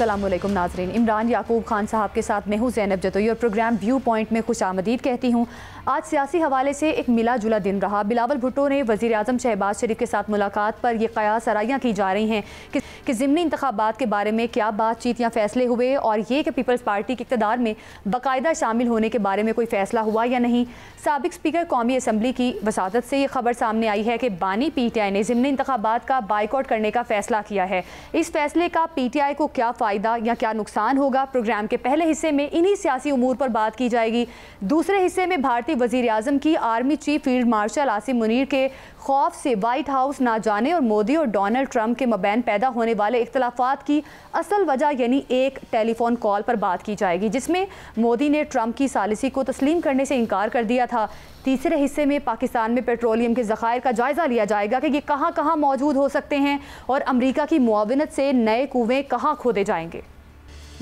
अस्सलामुअलैकुम नाज़रीन, इमरान याकूब खान साहब के साथ मैं हूँ ज़ैनब जतोई और प्रोग्राम व्यू पॉइंट में खुश आमदीद कहती हूँ। आज सियासी हवाले से एक मिला जुला दिन रहा। बिलावल भुट्टो ने वज़ीर आज़म शहबाज शरीफ के साथ मुलाकात पर यह क़यास आराइयाँ की जा रही हैं कि ज़िमनी इंतखाबात के बारे में क्या बातचीत या फ़ैसले हुए और ये कि पीपल्स पार्टी के इक़्तिदार में बाकायदा शामिल होने के बारे में कोई फ़ैसला हुआ या नहीं। साबिक़ स्पीकर कौमी असम्बली की वसादत से ये खबर सामने आई है कि बानी PTI ने ज़िमनी इंतखाबात का बाइकआउट करने का फ़ैसला किया है। इस फैसले का PTI को क्या फ़ायदा या क्या नुकसान होगा, प्रोग्राम के पहले हिस्से में इन्हीं सियासी उमूर पर बात की जाएगी। दूसरे हिस्से में भारतीय वज़ीर आज़म की army chief field marshal Asim Munir के खौफ से वाइट हाउस ना जाने और मोदी और डोनाल्ड ट्रंप के मबैन पैदा होने वाले इख्तलाफात की असल वजह यानी एक टेलीफोन कॉल पर बात की जाएगी, जिसमें मोदी ने ट्रंप की सालिसी को तस्लीम करने से इनकार कर दिया था। तीसरे हिस्से में पाकिस्तान में पेट्रोलियम के ज़खायर का जायज़ा लिया जाएगा कि ये कहाँ कहाँ मौजूद हो सकते हैं और अमरीका की मुआवनत से नए कुएँ कहाँ खोदे जाएंगे।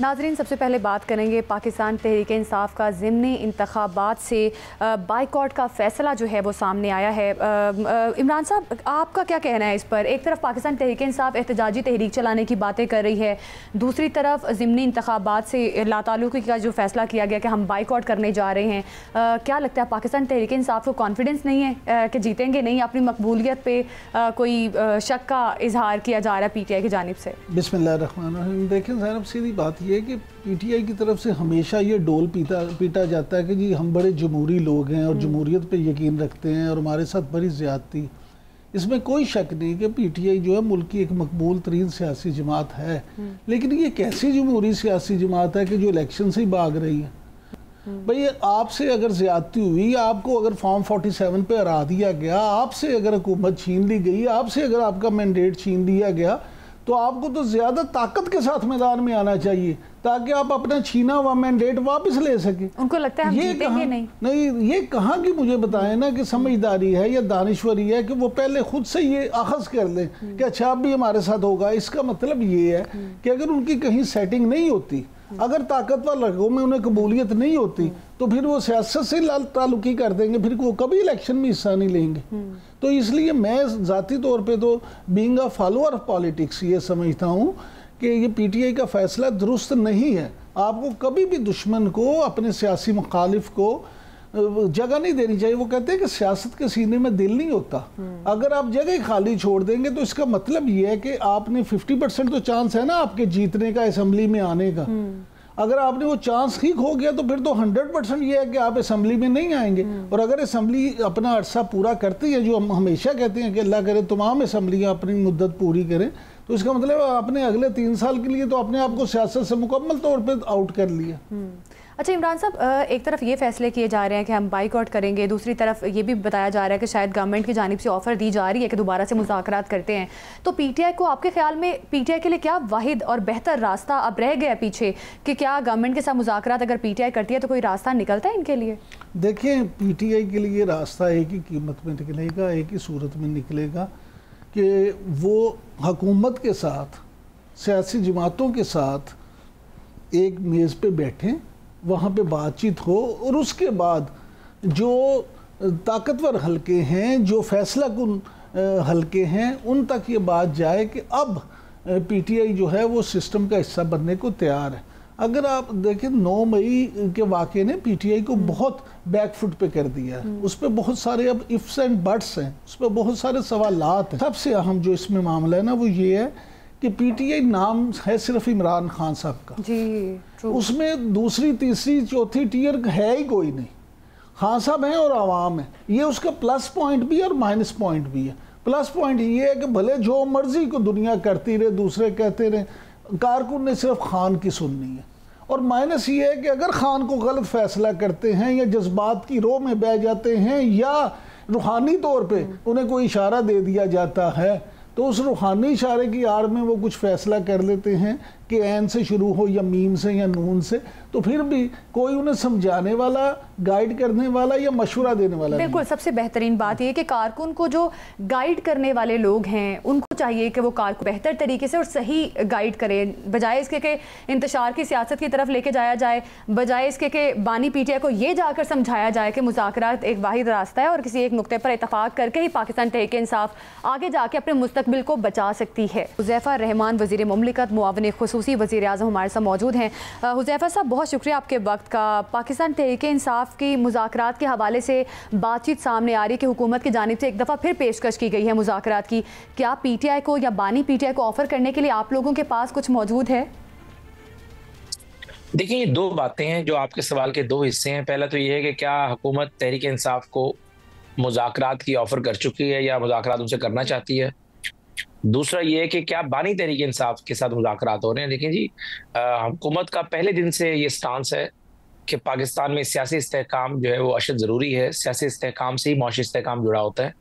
नाज़रीन, सबसे पहले बात करेंगे पाकिस्तान तहरीक इंसाफ का ज़िमनी इंतखाबात से बाइकआउट का फ़ैसला जो है वो सामने आया है। इमरान साहब, आपका क्या कहना है इस पर? एक तरफ पाकिस्तान तहरीक इंसाफ एहतजाजी तहरीक चलाने की बातें कर रही है, दूसरी तरफ ज़िमनी इंतखाबात से लाताल्लुकी का जो फ़ैसला किया गया कि हम बाइकआउट करने जा रहे हैं। क्या लगता है पाकिस्तान तहरीक इंसाफ को कॉन्फिडेंस नहीं है कि जीतेंगे नहीं? अपनी मकबूलियत पर कोई शक का इजहार किया जा रहा है PTI की जानिब से। बिस्मिल्लाहिर्रहमानिर्रहीम। देखें ज़ैनब, सीधी बात ये है कि PTI की तरफ से हमेशा ये डोल पीटा जाता है कि जी हम बड़े जमहूरी लोग हैं और जमहूरियत पे यकीन रखते हैं और हमारे साथ बड़ी ज़्यादती। इसमें कोई शक नहीं कि PTI जो है मुल्क की एक मकबूल तरीन सियासी जमात है, लेकिन ये कैसी जमहूरी सियासी जमात है कि जो इलेक्शन से ही भाग रही है। भाई, आपसे अगर ज़्यादती हुई, आपको अगर फॉर्म 47 पे हरा दिया गया, आपसे अगर हुकूमत छीन ली गई, आपसे अगर आपका मैंडेट छीन लिया गया, तो आपको तो ज़्यादा ताकत के साथ मैदान में आना चाहिए ताकि आप अपना छीना हुआ मैंडेट वापस ले सकें। उनको लगता है हम जीतेंगे नहीं, ये कहाँ की मुझे बताएं ना कि समझदारी है या दानिश्वरी है कि वो पहले खुद से ये अखज़ कर लें कि अच्छा अब भी हमारे साथ होगा। इसका मतलब ये है कि अगर उनकी कहीं सेटिंग नहीं होती, अगर ताकतवर लोगों में उन्हें कबूलियत नहीं होती, तो फिर वो सियासत से ताल्लुकी कर देंगे, फिर वो कभी इलेक्शन में हिस्सा नहीं लेंगे। तो इसलिए मैं ज़ाती तौर पे तो being a follower of politics ये समझता हूँ कि ये PTI का फ़ैसला दुरुस्त नहीं है। आपको कभी भी दुश्मन को, अपने सियासी मुखालिफ को जगह नहीं देनी चाहिए। वो कहते हैं कि सियासत के सीने में दिल नहीं होता। अगर आप जगह खाली छोड़ देंगे तो इसका मतलब ये है कि आपने 50% तो चांस है ना आपके जीतने का, असेंबली में आने का। अगर आपने वो चांस ही खो गया तो फिर तो 100% ये है कि आप असेंबली में नहीं आएंगे। और अगर असेंबली अपना अरसा पूरा करती है, जो हम हमेशा कहते हैं कि अल्लाह करे तमाम असेंबलियाँ अपनी मुद्दत पूरी करें, तो इसका मतलब आपने अगले 3 साल के लिए तो अपने आप को सियासत से मुकम्मल तौर पर आउट कर लिया। अच्छा इमरान साहब, एक तरफ ये फैसले किए जा रहे हैं कि हम बाइकआउट करेंगे, दूसरी तरफ ये भी बताया जा रहा है कि शायद गवर्नमेंट की जानिब से ऑफ़र दी जा रही है कि दोबारा से मुज़ाकरात करते हैं। तो PTI को, आपके ख्याल में PTI के लिए क्या वाहिद और बेहतर रास्ता अब रह गया पीछे कि क्या गवर्नमेंट के साथ मुज़ाकरात अगर PTI करती है तो कोई रास्ता निकलता है इनके लिए? देखें, PTI के लिए रास्ता एक ही कीमत में निकलेगा, एक ही सूरत में निकलेगा कि वो हुकूमत के साथ, सियासी जमातों के साथ एक मेज़ पे बैठें, वहाँ पे बातचीत हो और उसके बाद जो ताकतवर हलके हैं, जो फैसला कुन हलके हैं, उन तक ये बात जाए कि अब PTI जो है वो सिस्टम का हिस्सा बनने को तैयार है। अगर आप देखें 9 मई के वाक़े ने PTI को बहुत बैकफुट पे कर दिया है। उस पर बहुत सारे अब इफ्स एंड बट्स हैं, उस पर बहुत सारे सवालात हैं। सबसे अहम जो इसमें मामला है ना वो ये है कि PTI नाम है सिर्फ इमरान खान साहब का जी, उसमें दूसरी तीसरी चौथी टियर है ही कोई नहीं। खान साहब हैं और आवाम है, ये उसका प्लस पॉइंट भी है और माइनस पॉइंट भी है। प्लस पॉइंट ये है कि भले जो मर्जी को दुनिया करती रहे, दूसरे कहते रहे, कारकुन ने सिर्फ खान की सुननी है। और माइनस ये है कि अगर खान को गलत फैसला करते हैं या जज्बात की रो में बह जाते हैं या रूहानी तौर पे उन्हें कोई इशारा दे दिया जाता है, तो उस रूहानी इशारे की आड़ में वो कुछ फैसला कर लेते हैं कि ऐन से शुरू हो या मीम से या नून से, तो फिर भी कोई उन्हें समझाने वाला, गाइड करने वाला या मशवरा देने वाला नहीं। बिल्कुल, सबसे बेहतरीन बात यह है कि कारकुन को जो गाइड करने वाले लोग हैं उनको चाहिए कि वो कारकुन बेहतर तरीके से और सही गाइड करें, बजाय इसके कि इंतशार की सियासत की तरफ लेके जाया जाए, बजाय इसके कि बानी PTI को ये जाकर समझाया जाए कि मुज़ाकरात एक वाहिद रास्ता है और किसी एक नुक्ते पर इतफाक़ करके ही पाकिस्तान तहरीक इंसाफ आगे जाके अपने मुस्तकबिल को बचा सकती है। हुज़ैफ़ा रहमान वज़ीर मुमलिकत मुआविन खुसूसी खसूसी वज़ीर-ए-आज़म हमारे साथ मौजूद हैं। हुज़ैफ़ा साहब, बहुत शुक्रिया आपके वक्त का। पाकिस्तान तहरीक-ए-इंसाफ की मुज़ाकरात के हवाले से बातचीत सामने आ रही है कि हुकूमत की जानिब से एक दफ़ा फिर पेशकश की गई है मुज़ाकरात की। क्या PTI को या बानी PTI को ऑफ़र करने के लिए आप लोगों के पास कुछ मौजूद है? देखिए, ये दो बातें हैं जो आपके सवाल के दो हिस्से हैं। पहला तो ये है कि क्या हुकूमत तहरीक इंसाफ को मुज़ाकरात की ऑफर कर चुकी है या मुज़ाकरात उनसे करना चाहती है। दूसरा ये है कि क्या बानी तहरीक इंसाफ के साथ मुज़ाकरात हो रहे हैं। देखिए जी, हुकूमत का पहले दिन से ये स्टांस है कि पाकिस्तान में सियासी इस्तेहकाम जो है वो अशद ज़रूरी है। सियासी इस्तेहकाम से ही मौशी इस्तेहकाम जुड़ा होता है।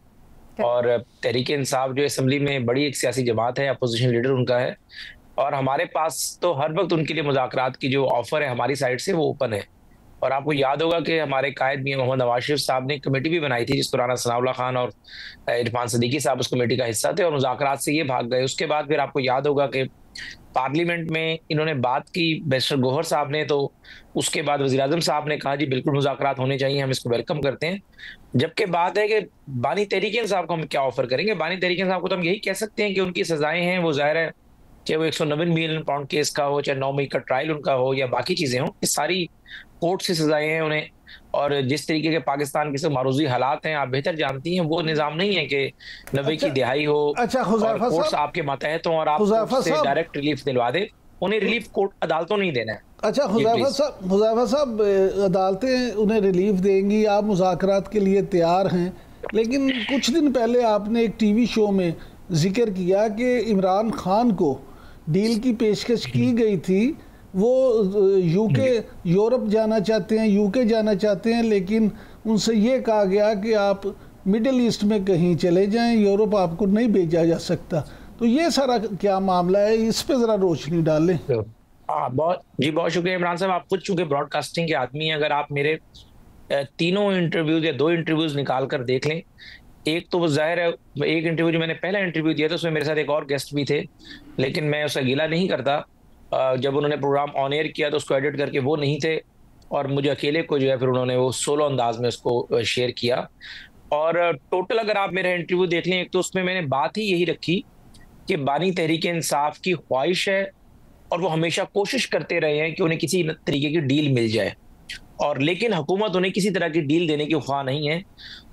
और तहरीक इंसाफ जो असम्बली में बड़ी एक सियासी जमात है, अपोजिशन लीडर उनका है, और हमारे पास तो हर वक्त उनके लिए मुज़ाकरात की जो ऑफर है हमारी साइड से वो ओपन है। और आपको याद होगा कि हमारे कायद मियां मोहम्मद नवाज शरीफ साहब ने कमेटी भी बनाई थी जिस दौरान सनाउल्लाह खान और इरफान सदीकी साहब उस कमेटी का हिस्सा थे और मुज़ाकरात से ये भाग गए। उसके बाद फिर आपको याद होगा कि पार्लियामेंट में इन्होंने बात की, बैरिस्टर गौहर साहब ने, तो उसके बाद वज़ीर-ए-आज़म साहब ने कहा जी बिल्कुल मुज़ाकरात होने चाहिए, हम इसको वेलकम करते हैं। जबकि बात है कि बानी तहरीक इंसाफ को हम क्या ऑफर करेंगे। बानी तहरीक इंसाफ को तो हम यही कह सकते हैं कि उनकी सजाएं हैं, वो ज़ाहिर है चाहे वो 190 मिलियन पाउंड केस का हो, चाहे 9 मई का ट्रायल उनका हो या बाकी चीजें हो, ये सारी कोर्ट से सजाएं हैं उन्हें। और जिस तरीके के पाकिस्तान के सब मारूजी हालात हैं आप बेहतर जानती हैं, वो निज़ाम नहीं है कि 90 की दिहाई हो और कोर्ट्स आपके मातहत हों और आप कोर्ट से डायरेक्ट रिलीफ दिलवा दे। उन्हें रिलीफ कोर्ट अदालतों नहीं देना है। अच्छा हुज़ैफ़ा साहब, अदालतें उन्हें रिलीफ देंगी, आप मुज़ाकरात के लिए तैयार हैं, लेकिन कुछ दिन पहले आपने एक TV शो में जिक्र किया कि इमरान खान को डील की पेशकश की गई थी। वो यूरोप जाना चाहते हैं, UK जाना चाहते हैं, लेकिन उनसे ये कहा गया कि आप मिडिल ईस्ट में कहीं चले जाएं, यूरोप आपको नहीं भेजा जा सकता। तो ये सारा क्या मामला है, इस पे ज़रा रोशनी डालें। बहुत शुक्रिया इमरान साहब। आप खुद चूंकि ब्रॉडकास्टिंग के आदमी हैं, अगर आप मेरे तीनों इंटरव्यूज या 2 इंटरव्यूज निकाल कर देख लें, एक तो वो जाहिर है एक इंटरव्यू जो मैंने पहला इंटरव्यू दिया था उसमें मेरे साथ एक और गेस्ट भी थे, लेकिन मैं उसका गिला नहीं करता। जब उन्होंने प्रोग्राम ऑन एयर किया तो उसको एडिट करके वो नहीं थे और मुझे अकेले को जो है फिर उन्होंने वो सोलो अंदाज में उसको शेयर किया। और टोटल अगर आप मेरा इंटरव्यू देख लें, एक तो उसमें मैंने बात ही यही रखी कि बानी तहरीक इंसाफ की ख्वाहिश है और वो हमेशा कोशिश करते रहे हैं कि उन्हें किसी तरीके की डील मिल जाए, और लेकिन हुकूमत उन्हें किसी तरह की डील देने की ख्वाह नहीं है।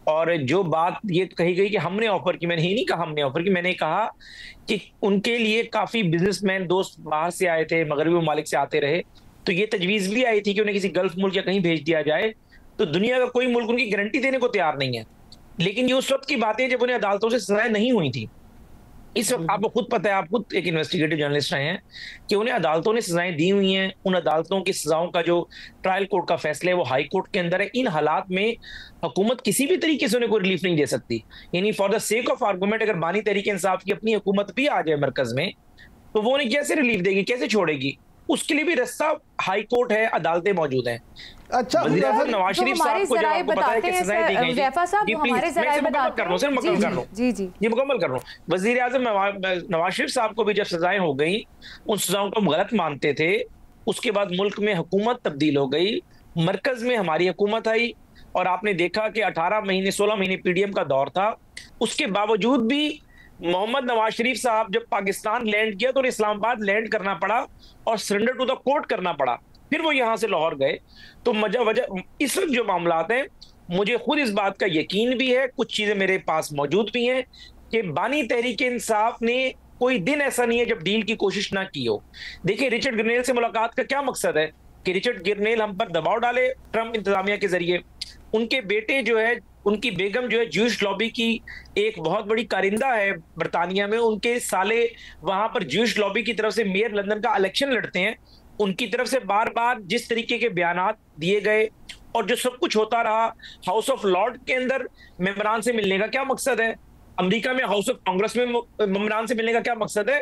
और जो बात ये कही गई कि हमने ऑफर की, मैंने ये नहीं कहा हमने ऑफर की, मैंने कहा कि उनके लिए काफी बिजनेसमैन दोस्त बाहर से आए थे, मगरबी ममालिक से आते रहे, तो ये तजवीज भी आई थी कि उन्हें किसी गल्फ मुल्क या कहीं भेज दिया जाए। तो दुनिया का कोई मुल्क उनकी गारंटी देने को तैयार नहीं है, लेकिन ये उस वक्त की बातें जब उन्हें अदालतों से सजाएं नहीं हुई थी। इस वक्त आपको खुद पता है, आप खुद एक इन्वेस्टिगेटिव जर्नलिस्ट रहे हैं, कि उन्हें अदालतों ने सजाएं दी हुई हैं। उन अदालतों की सजाओं का जो ट्रायल कोर्ट का फैसला है वो हाई कोर्ट के अंदर है। इन हालात में हुकूमत किसी भी तरीके से उन्हें कोई रिलीफ नहीं दे सकती। यानी for the sake of argument, अगर बानी तहरीक इंसाफ की अपनी हुकूमत भी आ जाए मरकज में, तो वो उन्हें कैसे रिलीफ देगी, कैसे छोड़ेगी? उसके लिए भी रास्ता हाई कोर्ट है, अदालतें मौजूद हैं। अच्छा, नवाज शरीफ साहब को जब आपको पता है कि सजाएं दी गई, मुकम्मल कर रहा हूं। वजीर आजम नवाज शरीफ साहब को भी जब सजाएं हो गई, उन सजाओं को गलत मानते थे, उसके बाद मुल्क में हुकूमत तब्दील हो गई, मरकज में हमारी हुकूमत आई, और आपने देखा कि 18 महीने 16 महीने PDM का दौर था। उसके बावजूद भी मोहम्मद नवाज शरीफ साहब जब पाकिस्तान लैंड किया तो इस्लामाबाद लैंड करना पड़ा और सरेंडर टू द कोर्ट करना पड़ा, फिर वो यहां से लाहौर गए। तो वजह इस वक्त जो मामला हैं, मुझे खुद इस बात का यकीन भी है, कुछ चीजें मेरे पास मौजूद भी हैं, कि बानी तहरीक इंसाफ ने कोई दिन ऐसा नहीं है जब डील की कोशिश ना की हो। देखिए, रिचर्ड गिरनेल से मुलाकात का क्या मकसद है कि रिचर्ड गिरनेल हम पर दबाव डाले ट्रंप इंतजामिया के जरिए। उनके बेटे जो है, उनकी बेगम जो है ज्यूइश लॉबी की एक बहुत बड़ी कारिंदा है बरतानिया में, उनके साले वहां पर ज्यूइश लॉबी की तरफ से मेयर लंदन का इलेक्शन लड़ते हैं। उनकी तरफ से बार बार जिस तरीके के बयानात दिए गए और जो सब कुछ होता रहा, हाउस ऑफ लॉर्ड के अंदर मेंबरान से मिलने का क्या मकसद है, अमेरिका में हाउस ऑफ कांग्रेस में मेंबरान से मिलने का क्या मकसद है?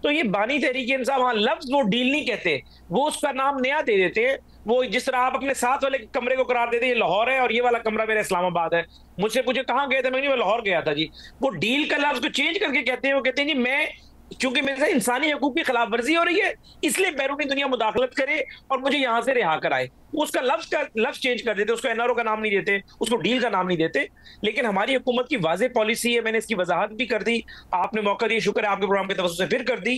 तो ये बानी तहरीक इंसाफ, हाँ लफ्ज वो डील नहीं कहते, वो उसका नाम नया दे देते हैं। वो जिस तरह आप अपने साथ वाले कमरे को करार देते हैं ये लाहौर है और ये वाला कमरा मेरा इस्लामाबाद है। मुझसे पूछे कहाँ गए थे, मैं लाहौर गया था जी। वो डील का लफ्ज को चेंज करके कहते हैं, वो कहते हैं जी मैं क्योंकि मेरे से इंसानी हकूक की खिलाफ वर्जी हो रही है, इसलिए बैरूनी दुनिया मुदाखलत करे और मुझे यहां से रिहा कराए। वो उसका लफ्ज चेंज कर देते, उसको एनआरओ का नाम नहीं देते, उसको डील का नाम नहीं देते। लेकिन हमारी हुकूमत की वाज़ेह पॉलिसी है, मैंने इसकी वजाहत भी कर दी, आपने मौका दिया, शुक्र है आपके प्रोग्राम के तवज्जुह से फिर कर दी,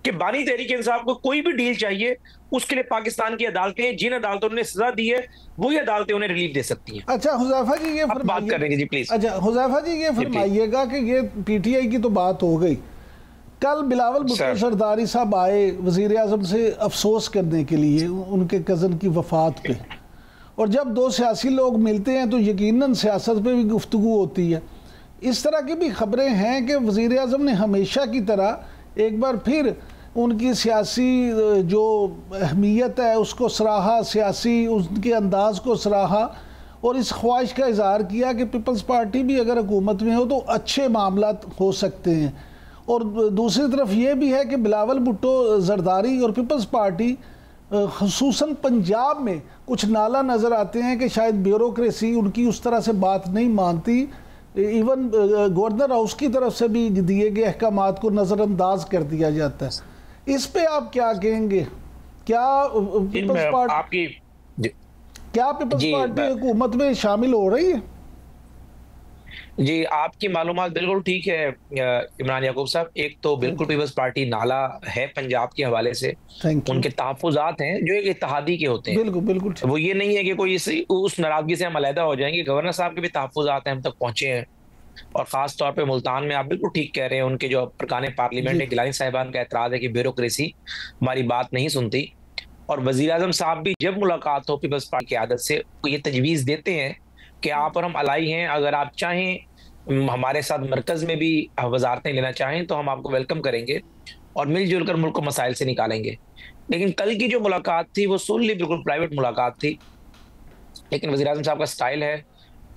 कि बानी तहरीक इंसाफ को कोई भी डील चाहिए उसके लिए पाकिस्तान की अदालतें, जिन अदालतों ने सजा दी है वही अदालतें उन्हें रिलीफ दे सकती हैं। अच्छा हुज़ैफा जी ये बात करेंगे जी प्लीज। अच्छा हुज़ैफा जी ये फरमाइएगा कि ये पीटीआई की तो बात हो गई, कल बिलावल भुट्टो सरदारी साहब आए वज़ीर आज़म से अफसोस करने के लिए उनके कज़न की वफ़ात पे, और जब दो सियासी लोग मिलते हैं तो यकीनन सियासत पे भी गुफ्तगू होती है। इस तरह की भी खबरें हैं कि वज़ीर आज़म ने हमेशा की तरह एक बार फिर उनकी सियासी जो अहमियत है उसको सराहा, सियासी उनके अंदाज को सराहा, और इस ख्वाहिश का इजहार किया कि पीपल्स पार्टी भी अगर हुकूमत में हो तो अच्छे मामला हो सकते हैं। और दूसरी तरफ ये भी है कि बिलावल भुट्टो जरदारी और पीपल्स पार्टी खुसूसन पंजाब में कुछ नाला नज़र आते हैं कि शायद ब्यूरोक्रेसी उनकी उस तरह से बात नहीं मानती, इवन गवर्नर हाउस की तरफ से भी दिए गए अहकामात को नज़रअंदाज कर दिया जाता है। इस पे आप क्या कहेंगे? क्या पीपल्स पार्टी हुकूमत में शामिल हो रही है? जी आपकी मालूमात बिल्कुल ठीक है इमरान याकूब साहब। एक तो बिल्कुल पीपल्स पार्टी नाला है पंजाब के हवाले से, उनके तहफ़्फ़ुज़ात हैं जो एक इत्तेहादी के होते हैं। बिल्कुल बिल्कुल वो ये नहीं है कि कोई उस नाराजगी से हम अलहदा हो जाएंगे। गवर्नर साहब के भी तहफ़्फ़ुज़ात हैं, हम तक पहुंचे हैं, और ख़ास तौर पे मुल्तान में आप बिल्कुल ठीक कह रहे हैं, उनके जो अरकान पार्लियामेंट है गिलानी साहिबान का एतराज़ है कि ब्यूरोक्रेसी हमारी बात नहीं सुनती। और वज़ीर आज़म साहब भी जब मुलाकात हो पीपल्स पार्टी की आदत से ये तजवीज़ देते हैं कि आप और हम अलाई हैं, अगर आप चाहें हमारे साथ मरकज़ में भी वजारतें लेना चाहें तो हम आपको वेलकम करेंगे और मिलजुल कर मुल्क को मसाइल से निकालेंगे। लेकिन कल की जो मुलाकात थी वो सोनली बिल्कुल प्राइवेट मुलाकात थी, लेकिन वज़ीर आज़म साहब का स्टाइल है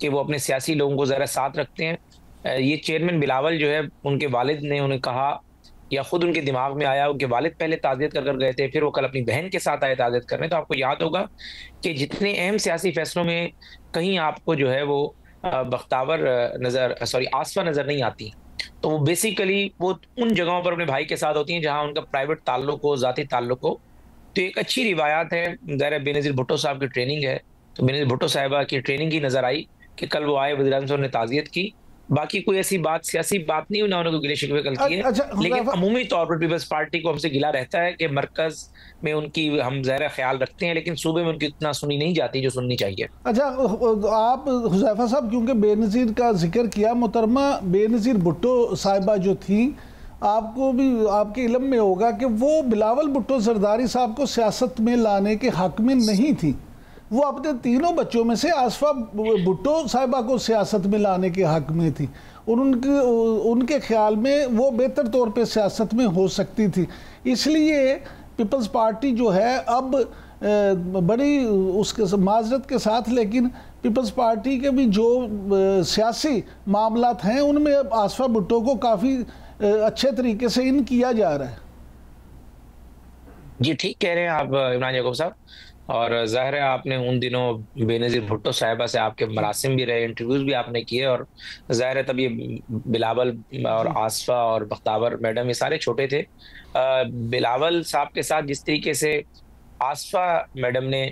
कि वो अपने सियासी लोगों को ज़रा साथ रखते हैं। ये चेयरमैन बिलावल जो है, उनके वालिद ने उन्हें कहा या खुद उनके दिमाग में आया, उनके वालिद पहले ताज़ियत कर गए थे, फिर वो कल अपनी बहन के साथ आए ताज़ियत करने। तो आपको याद होगा कि जितने अहम सियासी फैसलों में कहीं आपको जो है वो बख्तावर आसफा नज़र नहीं आती, तो वो बेसिकली वो उन जगहों पर अपने भाई के साथ होती हैं जहां उनका प्राइवेट ताल्लुक हो, ज़ाती ताल्लुक हो। तो एक अच्छी रिवायात है, ज़ाहिर बेनज़ीर भुट्टो साहब की ट्रेनिंग है, तो बेनज़ीर भुट्टो साहिबा की ट्रेनिंग की नज़र आई कि कल वो आए, वज़ीर आज़म साहब ने ताज़ियत की। बाकी कोई ऐसी बात सियासी बात नहीं, उन्होंने गिले शिकवे कल किए। लेकिन अमूमी तौर पर पीपल्स पार्टी को हमसे गिला रहता है कि मरकज में उनकी हम ज़ाहिर ख्याल रखते हैं, लेकिन सूबे में उनकी इतना सुनी नहीं जाती जो सुननी चाहिए। अच्छा आप हुज़ैफा साहब क्योंकि बेनज़ीर का जिक्र किया, मोहतरमा बेनज़ीर भुट्टो साहिबा जो थी, आपको भी आपके इल्म में होगा कि वो बिलावल भुट्टो जरदारी साहब को सियासत में लाने के हक में नहीं थी। वो अपने तीनों बच्चों में से आसफा भुट्टो साहिबा को सियासत में लाने के हक में थी, और उनके ख्याल में वो बेहतर तौर पे सियासत में हो सकती थी। इसलिए पीपल्स पार्टी जो है अब बड़ी उसके माजरत के साथ, लेकिन पीपल्स पार्टी के भी जो सियासी मामलात हैं उनमें आसफा भुट्टो को काफ़ी अच्छे तरीके से इन किया जा रहा है। जी ठीक कह रहे हैं आप इमरान याकूब साहब, और ज़ाहिर है आपने उन दिनों बेनज़ीर भुट्टो साहिबा से आपके मरासिम भी रहे, इंटरव्यूज़ भी आपने किए, और ज़ाहिर है तब ये बिलावल और आसफा और बख्तावर मैडम ये सारे छोटे थे। बिलावल साहब के साथ जिस तरीके से आसफा मैडम ने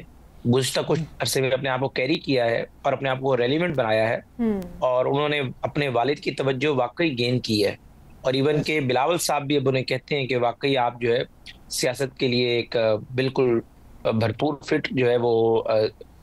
गुज़श्ता कुछ अरसे में अपने आप को कैरी किया है और अपने आप को रेलिवेंट बनाया है, और उन्होंने अपने वालिद की तवज्जो वाकई गेन की है, और इवन के बिलावल साहब भी अब उन्हें कहते हैं कि वाकई आप जो है सियासत के लिए एक बिल्कुल भरपूर फिट जो है वो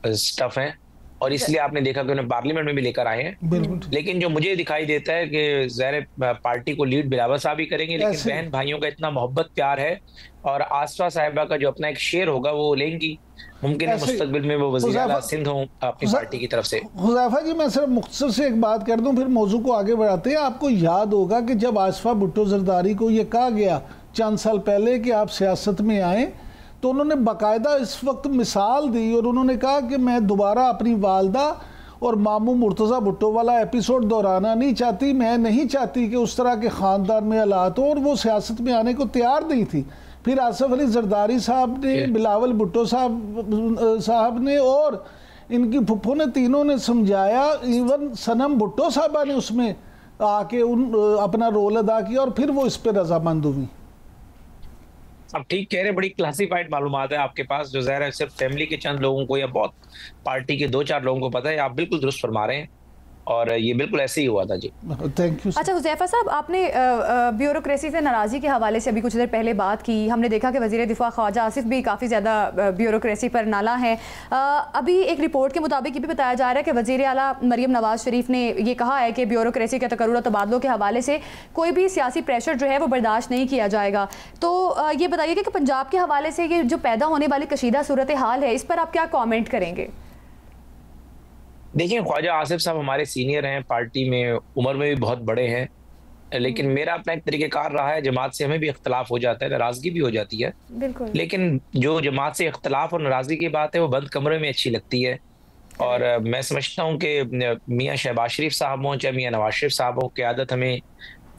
स्टफ है, और इसलिए आपने देखा कि उन्हें पार्लियामेंट में भी लेकर आए हैं। लेकिन जो मुझे दिखाई देता है कि ज़ाहिर पार्टी को लीड बिलावल साहब ही करेंगे, लेकिन बहन भाइयों का इतना मोहब्बत प्यार है, और आसफा साहिबा का जो अपना एक शेर होगा वो लेंगी। मुमकिन है मुस्तकबिल में वो वज़ीर आला सिंध हों अपनी पार्टी की तरफ से। हुज़ैफा जी मैं सिर्फ मुख्तसर से एक बात कर दूं, फिर मौजू को आगे बढ़ाते हैं। आपको याद होगा कि जब आसफा भुट्टो जरदारी को ये कहा गया चंद साल पहले कि आप सियासत में आएँ, तो उन्होंने बाकायदा इस वक्त मिसाल दी, और उन्होंने कहा कि मैं दोबारा अपनी वालदा और मामू मुर्तज़ा भुट्टो वाला एपिसोड दोहराना नहीं चाहती। मैं नहीं चाहती कि उस तरह के ख़ानदान में हालात हो, और वो सियासत में आने को तैयार नहीं थी। फिर आसफ अली जरदारी साहब ने, बिलावल भुट्टो साहब ने और इनकी फुप्पो ने, तीनों ने समझाया, इवन सनम भुट्टो साहबा ने उसमें आके अपना रोल अदा किया और फिर वो इस पे रजामंद हुई। आप ठीक कह रहे हैं, बड़ी क्लासिफाइड मालूमात है आपके पास, जो ज़ाहिर है सिर्फ फैमिली के चंद लोगों को या बहुत पार्टी के 2-4 लोगों को पता है। आप बिल्कुल दुरुस्त फरमा रहे हैं और ये बिल्कुल ऐसे ही हुआ था। जी थैंक यू। अच्छा हुज़ैफा साहब, आपने ब्यूरोक्रेसी से नाराज़गी के हवाले से अभी कुछ देर पहले बात की। हमने देखा कि वज़ीर दिफा ख्वाजा आसिफ भी काफ़ी ज़्यादा ब्यूरोक्रेसी पर नाला है। अभी एक रिपोर्ट के मुताबिक ये भी बताया जा रहा है कि वज़ीर आला मरियम नवाज शरीफ ने ये कहा है कि ब्यूरोक्रेसी के तकर्रुर तबादलों के हवाले से कोई भी सियासी प्रेशर जो है वो बर्दाश्त नहीं किया जाएगा। तो ये बताइए कि पंजाब के हवाले से ये जो पैदा होने वाली कशीदा सूरत हाल है, इस पर आप क्या कॉमेंट करेंगे? देखिए, ख्वाजा आसिफ साहब हमारे सीनियर हैं, पार्टी में उम्र में भी बहुत बड़े हैं, लेकिन मेरा अपना एक तरीक़ेकार रहा है। जमात से हमें भी इख्तलाफ हो जाता है, नाराज़गी भी हो जाती है, बिल्कुल, लेकिन जो जमात से इख्तलाफ और नाराज़गी की बात है वो बंद कमरे में अच्छी लगती है। और मैं समझता हूँ कि मियाँ शहबाज शरीफ साहब हों चाहे मियाँ नवाज शरीफ साहब हों, क़यादत हमें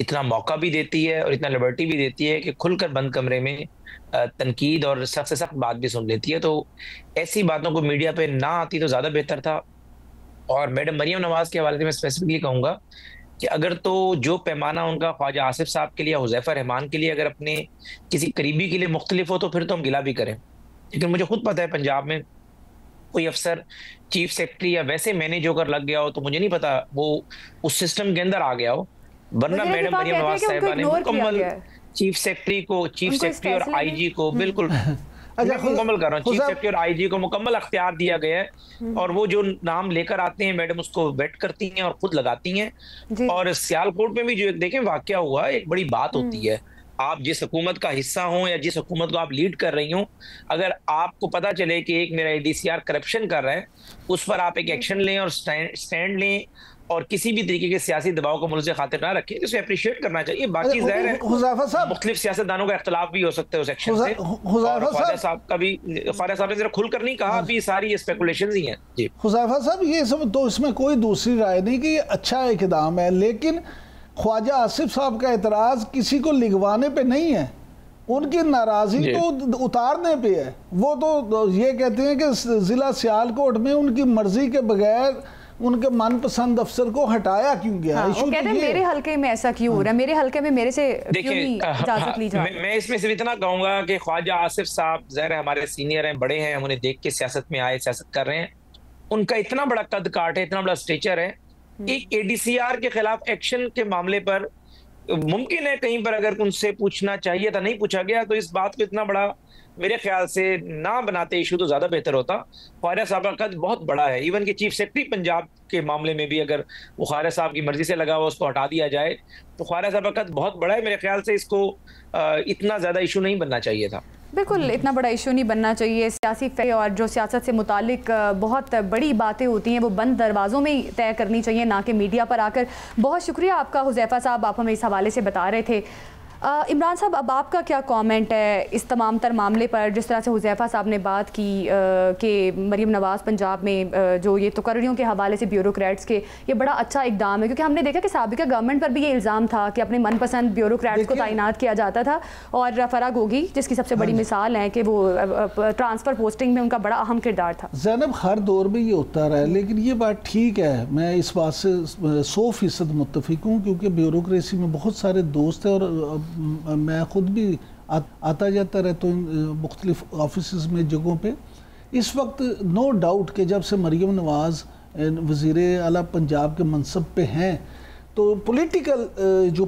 इतना मौका भी देती है और इतना लिबर्टी भी देती है कि खुलकर बंद कमरे में तनकीद और सख्त से सख्त बात भी सुन लेती है। तो ऐसी बातों को मीडिया पे ना आती तो ज़्यादा बेहतर था। और मैडम मरियम नवाज के हवाले से मैं स्पेसिफिकली कहूँगा कि अगर तो जो पैमाना उनका ख्वाजा आसिफ साहब के लिए, हुज़ैफा रहमान के लिए अगर अपने किसी करीबी के लिए मुख्तलिफ हो तो फिर तो हम गिला भी करें। लेकिन मुझे खुद पता है पंजाब में कोई अफसर चीफ सेक्रेटरी या वैसे मैनेज होकर लग गया हो तो मुझे नहीं पता वो उस सिस्टम के अंदर आ गया हो, वरना मैडम मरियम नवाज साहिबा ने मुकम्मल चीफ सेक्रेटरी और आईजी को बिल्कुल मुकम्मल कर रहा हूँ, चीफ सेक्रेटरी और आईजी को मुकम्मल अख्तियार दिया गया है और वो जो नाम लेकर आते हैं मैडम उसको वेट करती हैं और खुद लगाती हैं। और सियालकोट में भी जो एक देखें वाकया हुआ, एक बड़ी बात होती है, आप जिस हुकूमत का हिस्सा हो या जिस हुकूमत को आप लीड कर रही हो, अगर आपको पता चले कि एक मेरा एडीसीआर करप्शन कर रहा है, उस पर आप एक एक्शन लें और स्टैंड लें और किसी भी तरीके के सियासी दबाव को मुल्क से खातिर ना रखें, इसे अप्रिशिएट करना चाहिए। बाकी ज़ाहिर है हुज़ैफा साहब, मुख्तलिफ सियासतदानों का इख्तलाफ भी हो सकता है उस एक्शन से। ख्वाजा साहब का भी, ख्वाजा साहब ने जरा खुलकर नहीं कहा, अभी सारी स्पेकुलेशंस ही हैं। जी हुज़ैफा साहब, ये सब तो इसमें कोई दूसरी राय नहीं कि ये अच्छा इक़दाम है, लेकिन ख्वाजा आसिफ साहब का एतराज़ किसी को लिगवाने पे नहीं है, उनकी नाराज़गी तो उतारने पे है। वो तो ये कहते हैं कि ज़िला सियालकोट में उनकी मर्जी के बगैर उनके मनपसंद अफसर को हटाया क्यों गया? वो कहते हैं मेरे हल्के में ऐसा क्यों हो रहा है, मेरे हल्के में मेरे से क्यों नहीं इजाजत ली जा रही? मैं इसमें सिर्फ इतना कहूंगा कि ख्वाजा आसिफ साहब ज़ाहिर हमारे सीनियर हैं, बड़े हैं, हम उन्हें देख के सियासत में आए, सियासत कर रहे हैं, उनका इतना बड़ा कद काट है, इतना बड़ा स्टेचर है, एक एडीसीआर के खिलाफ एक्शन के मामले पर मुमकिन है कहीं पर अगर उनसे पूछना चाहिए था, नहीं पूछा गया, तो इस बात को इतना बड़ा मेरे ख्याल से ना बनाते इशू तो ज्यादा बेहतर होता। ख्वाजा साहब का कद बहुत बड़ा है, इवन कि चीफ सेक्रेटरी पंजाब के मामले में भी अगर वो ख्वाजा साहब की मर्जी से लगा हुआ उसको हटा दिया जाए तो ख्वाजा साहब का कद बहुत बड़ा है, मेरे ख्याल से इसको इतना ज्यादा इशू नहीं बनना चाहिए था। बिल्कुल इतना बड़ा इशू नहीं बनना चाहिए। सियासी और जो सियासत से मुतालिक बहुत बड़ी बातें होती हैं वो बंद दरवाज़ों में ही तय करनी चाहिए, ना कि मीडिया पर आकर। बहुत शुक्रिया आपका हुज़ैफा साहब, आप हमें इस हवाले से बता रहे थे। इमरान साहब, अब आपका क्या कमेंट है इस तमाम तर मामले पर, जिस तरह से हुज़ैफा साहब ने बात की कि मरियम नवाज़ पंजाब में जो ये तकर्रियों के हवाले से ब्यूरोक्रेट्स के ये बड़ा अच्छा इकदाम है, क्योंकि हमने देखा कि साबिका गवर्नमेंट पर भी ये इल्ज़ाम था कि अपने मनपसंद ब्यूरोक्रेट्स को तैनात किया जाता था। और फराग होगी जिसकी सबसे बड़ी मिसाल है कि वो ट्रांसफ़र पोस्टिंग में उनका बड़ा अहम किरदार था। ज़ैनब, हर दौर में ये होता रहा है, लेकिन ये बात ठीक है, मैं इस बात से 100% मुत्तफिक हूँ, क्योंकि ब्यूरोक्रेसी में बहुत सारे दोस्त हैं और मैं ख़ुद भी आता जाता रहता हूँ मुख्तलिफ ऑफिस में, जगहों पे। इस वक्त नो डाउट कि जब से मरियम नवाज़ वज़ीर आला पंजाब के मनसब पे हैं तो पॉलिटिकल जो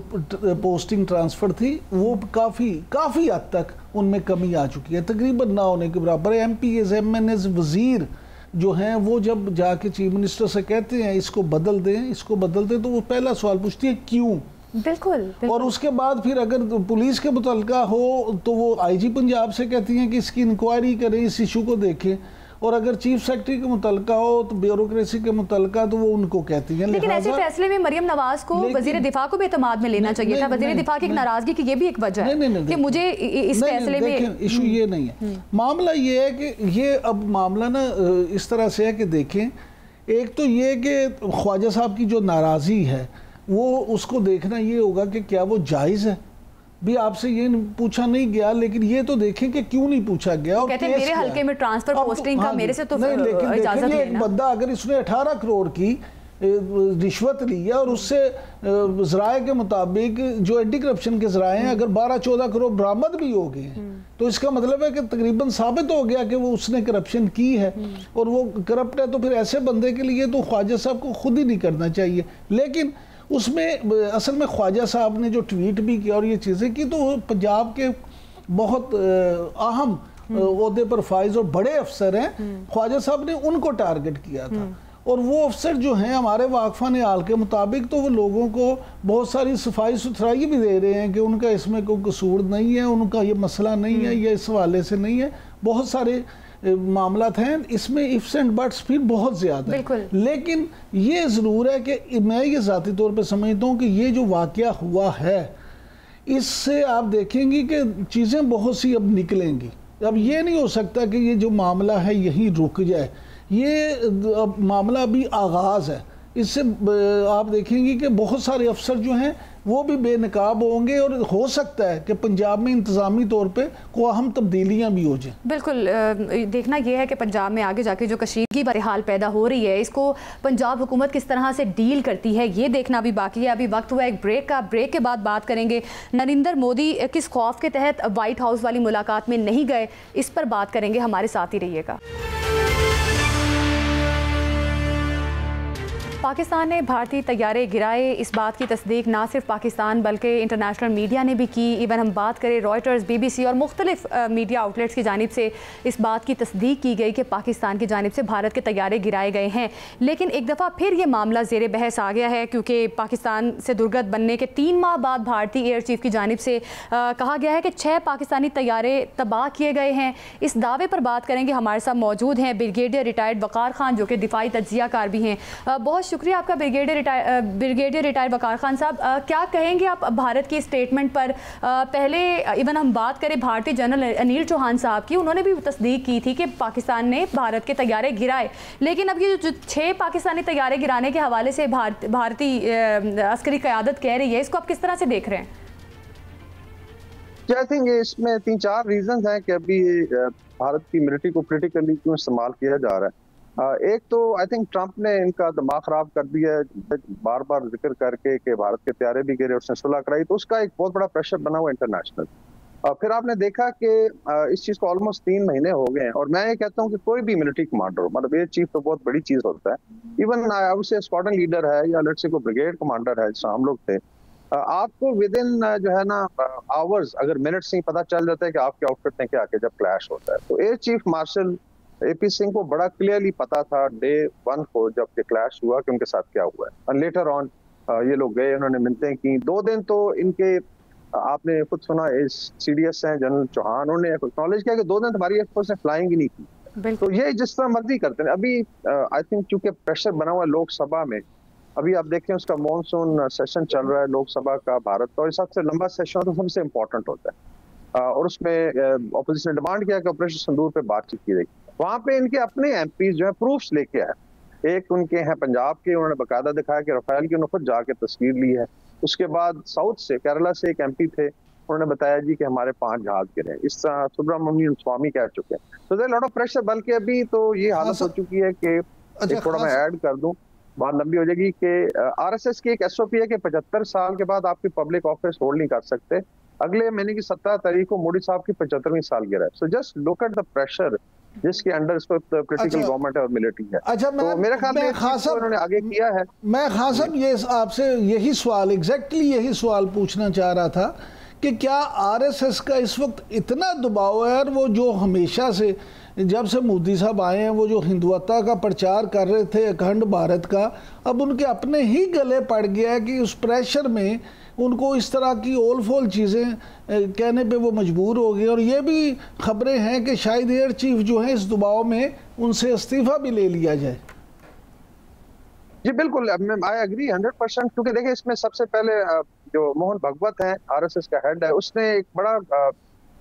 पोस्टिंग ट्रांसफ़र थी वो काफ़ी हद तक उनमें कमी आ चुकी है, तकरीबन ना होने के बराबर। MPs MNs वज़ीर जो हैं वो जब जाके चीफ मिनिस्टर से कहते हैं इसको बदल दें, तो वो पहला सवाल पूछती है क्यों। बिल्कुल। और उसके बाद फिर अगर पुलिस के मुतल्लिका हो तो वो IG पंजाब से कहती हैं कि इसकी इंक्वायरी करें, इस इशू को देखें, और अगर चीफ सेक्रेटरी के मुतल्लिका हो तो ब्यूरोक्रेसी के मुतल्लिका तो वो उनको कहती हैं। लेकिन ऐसे फैसले में मरियम नवाज को वजीर दिफा को भी एतमाद में लेना चाहिए था। वजीर दिफा की नाराजगी की ये भी एक वजह है कि मुझे इस फैसले में इशू ये नहीं है। मामला ये है कि ये अब मामला ना इस तरह से है कि देखें, एक तो ये कि ख्वाजा साहब की जो नाराज़गी है वो उसको देखना ये होगा कि क्या वो जायज़ है। भी आपसे ये पूछा नहीं गया, लेकिन ये तो देखें कि क्यों नहीं पूछा गया। और कहते हैं मेरे हल्के में ट्रांसफर पोस्टिंग का मेरे से तो नहीं, लेकिन इजाजत एक बंदा अगर इसने 18 करोड़ की रिश्वत ली है और उससे ज़राए के मुताबिक जो एंटी करप्शन के ज़राए हैं अगर 12-14 करोड़ बरामद भी हो गए हैं तो इसका मतलब है कि तकरीबन साबित हो गया कि वो उसने करप्शन की है और वो करप्ट है। तो फिर ऐसे बंदे के लिए तो ख्वाजा साहब को खुद ही नहीं करना चाहिए। लेकिन उसमें असल में ख्वाजा साहब ने जो ट्वीट भी किया और ये चीज़ें की तो पंजाब के बहुत अहम ओहदे पर फाइज और बड़े अफसर हैं, ख्वाजा साहब ने उनको टारगेट किया था और वो अफसर जो हैं हमारे वाकफान हाल के मुताबिक तो वो लोगों को बहुत सारी सफाई सुथराई भी दे रहे हैं कि उनका इसमें कोई कसूर नहीं है, उनका ये मसला नहीं है, ये इस हवाले से नहीं है। बहुत सारे मामला हैं इसमें, इफ्स एंड बट्स फिर बहुत ज़्यादा है। लेकिन ये ज़रूर है कि मैं ये ज़ाती तौर पर समझता हूँ कि ये जो वाक़या हुआ है इससे आप देखेंगे कि चीज़ें बहुत सी अब निकलेंगी। अब ये नहीं हो सकता कि ये जो मामला है यहीं रुक जाए, ये अब मामला अभी आगाज़ है। इससे आप देखेंगे कि बहुत सारे अफसर जो हैं वो भी बेनकाब होंगे और हो सकता है कि पंजाब में इंतज़ामी तौर पे कोई अहम तब्दीलियाँ भी हो जाएं। बिल्कुल, देखना यह है कि पंजाब में आगे जाके जो कशीदगी बहरहाल पैदा हो रही है इसको पंजाब हुकूमत किस तरह से डील करती है ये देखना भी बाकी है। अभी वक्त हुआ एक ब्रेक का, ब्रेक के बाद बात करेंगे नरेंद्र मोदी किस खौफ के तहत वाइट हाउस वाली मुलाकात में नहीं गए, इस पर बात करेंगे। हमारे साथ ही रहिएगा। पाकिस्तान ने भारतीय तैयारे गिराए, इस बात की तस्दीक ना सिर्फ पाकिस्तान बल्कि इंटरनेशनल मीडिया ने भी की। इवन हम बात करें रॉयटर्स, BBC और मुख्तलिफ मीडिया आउटलेट्स की जानिब से इस बात की तस्दीक की गई कि पाकिस्तान की जानिब से भारत के तैयारे गिराए गए हैं। लेकिन एक दफ़ा फिर ये मामला ज़ेर बहस आ गया है क्योंकि पाकिस्तान से दुर्गत बनने के 3 माह बाद भारतीय एयर चीफ की जानिब से कहा गया है कि 6 पाकिस्तानी तैयारे तबाह किए गए हैं। इस दावे पर बात करेंगे। हमारे साथ मौजूद हैं ब्रिगेडियर रिटायर्ड वक़ार खान जो कि दिफाई तज्ज़िया कार भी हैं। बहुत शुक्रिया आपका ब्रिगेडियर रिटायर्ड वक़ार खान साहब। क्या कहेंगे आप भारत की स्टेटमेंट पर? पहले इवन हम बात करें भारतीय जनरल अनिल चौहान साहब की, उन्होंने भी तस्दीक की थी कि पाकिस्तान ने भारत के तैयारे गिराए। लेकिन अब ये जो 6 पाकिस्तानी तैयारे गिराने के हवाले से भारतीय अस्करी क़यादत कह रही है, इसको आप किस तरह से देख रहे हैं? आई थिंक इसमें 3-4 रीजन हैं कि अभी भारत की मिलिट्री को पोलिटिकली क्यों इस्तेमाल किया जा रहा है। एक तो आई थिंक ट्रंप ने इनका दिमाग खराब कर दिया है, बार बार जिक्र करके कि भारत के तैयारे भी गिरे, उसने सुलह कराई, तो उसका एक बहुत बड़ा प्रेशर बना हुआ इंटरनेशनल। फिर आपने देखा कि इस चीज को ऑलमोस्ट 3 महीने हो गए हैं और मैं ये कहता हूँ कि कोई भी मिलिट्री कमांडर, मतलब एयर चीफ तो बहुत बड़ी चीज होता है, इवन उससे स्क्वाड्रन लीडर है या लेट्स से कोई ब्रिगेड कमांडर है जैसे हम लोग थे, आपको विद इन जो है ना आवर्स अगर मिनट्स नहीं पता चल जाता है कि आपके आउटफिट ने क्या किया जब क्लैश होता है। तो air chief marshal AP Singh को बड़ा क्लियरली पता था डे 1 को जब ये क्लैश हुआ कि उनके साथ क्या हुआ है। और लेटर ऑन ये लोग गए, उन्होंने मिलते की 2 दिन तो इनके आपने खुद सुना इस CDS हैं जनरल चौहान, उन्होंने एक्नॉलेज किया कि 2 दिन हमारी एयरफोर्स ने फ्लाइंग ही नहीं की। तो ये जिस तरह मर्जी करते हैं। अभी आई थिंक चूंकि प्रेशर बना हुआ है लोकसभा में, अभी आप देखें उसका मॉनसून सेशन चल रहा है लोकसभा का भारत का, और सबसे लंबा सेशन तो सबसे इम्पोर्टेंट होता है और उसमें ऑपोजिशन ने डिमांड किया कि ऑपरेशन सिंदूर पे बातचीत की गई। वहां पे इनके अपने MPs जो है प्रूफ्स लेके आए। एक उनके हैं पंजाब के, उन्होंने बकायदा दिखाया कि रफेल की उन्होंने खुद जाके तस्वीर ली है। उसके बाद साउथ से केरला से एक MP थे, उन्होंने बताया जी कि हमारे 5 जहाज गिरे। इस तरह सुब्रमण्यम स्वामी कह चुके हैं। तो देयर लॉट ऑफ प्रेशर, बल्कि अभी तो ये हालत हो चुकी है कि थोड़ा मैं ऐड कर दूं, बात लंबी हो जाएगी कि RSS की एक SOP है कि 75 साल के बाद आपकी पब्लिक ऑफिस होल्ड नहीं कर सकते। अगले महीने की 17 तारीख को मोदी साहब की 75वीं सालगिरह है। So just look at the pressure जिसके अंडर इसको पोलिटिकल गवर्नमेंट है और मिलिट्री है। अच्छा, तो मेरे ख्याल में उन्होंने आगे किया है। मैं खान साहब ये आपसे यही सवाल, एग्जैक्टली यही सवाल पूछना चाह रहा था कि क्या RSS का इस वक्त इतना दबाव है, और वो जो हमेशा से जब से मोदी साहब आए हैं वो जो हिंदुत्व का प्रचार कर रहे थे अखंड भारत का, अब उनके अपने ही गले पड़ गया है कि उस प्रेशर में उनको इस तरह की ओल फोल चीज़ें कहने पे वो मजबूर हो गए। और ये भी खबरें हैं कि शायद एयर चीफ जो है इस दबाव में उनसे इस्तीफा भी ले लिया जाए। जी बिल्कुल, आई एग्री 100%। क्योंकि देखिए इसमें सबसे पहले जो मोहन भगवत हैं RSS का हेड है, उसने एक बड़ा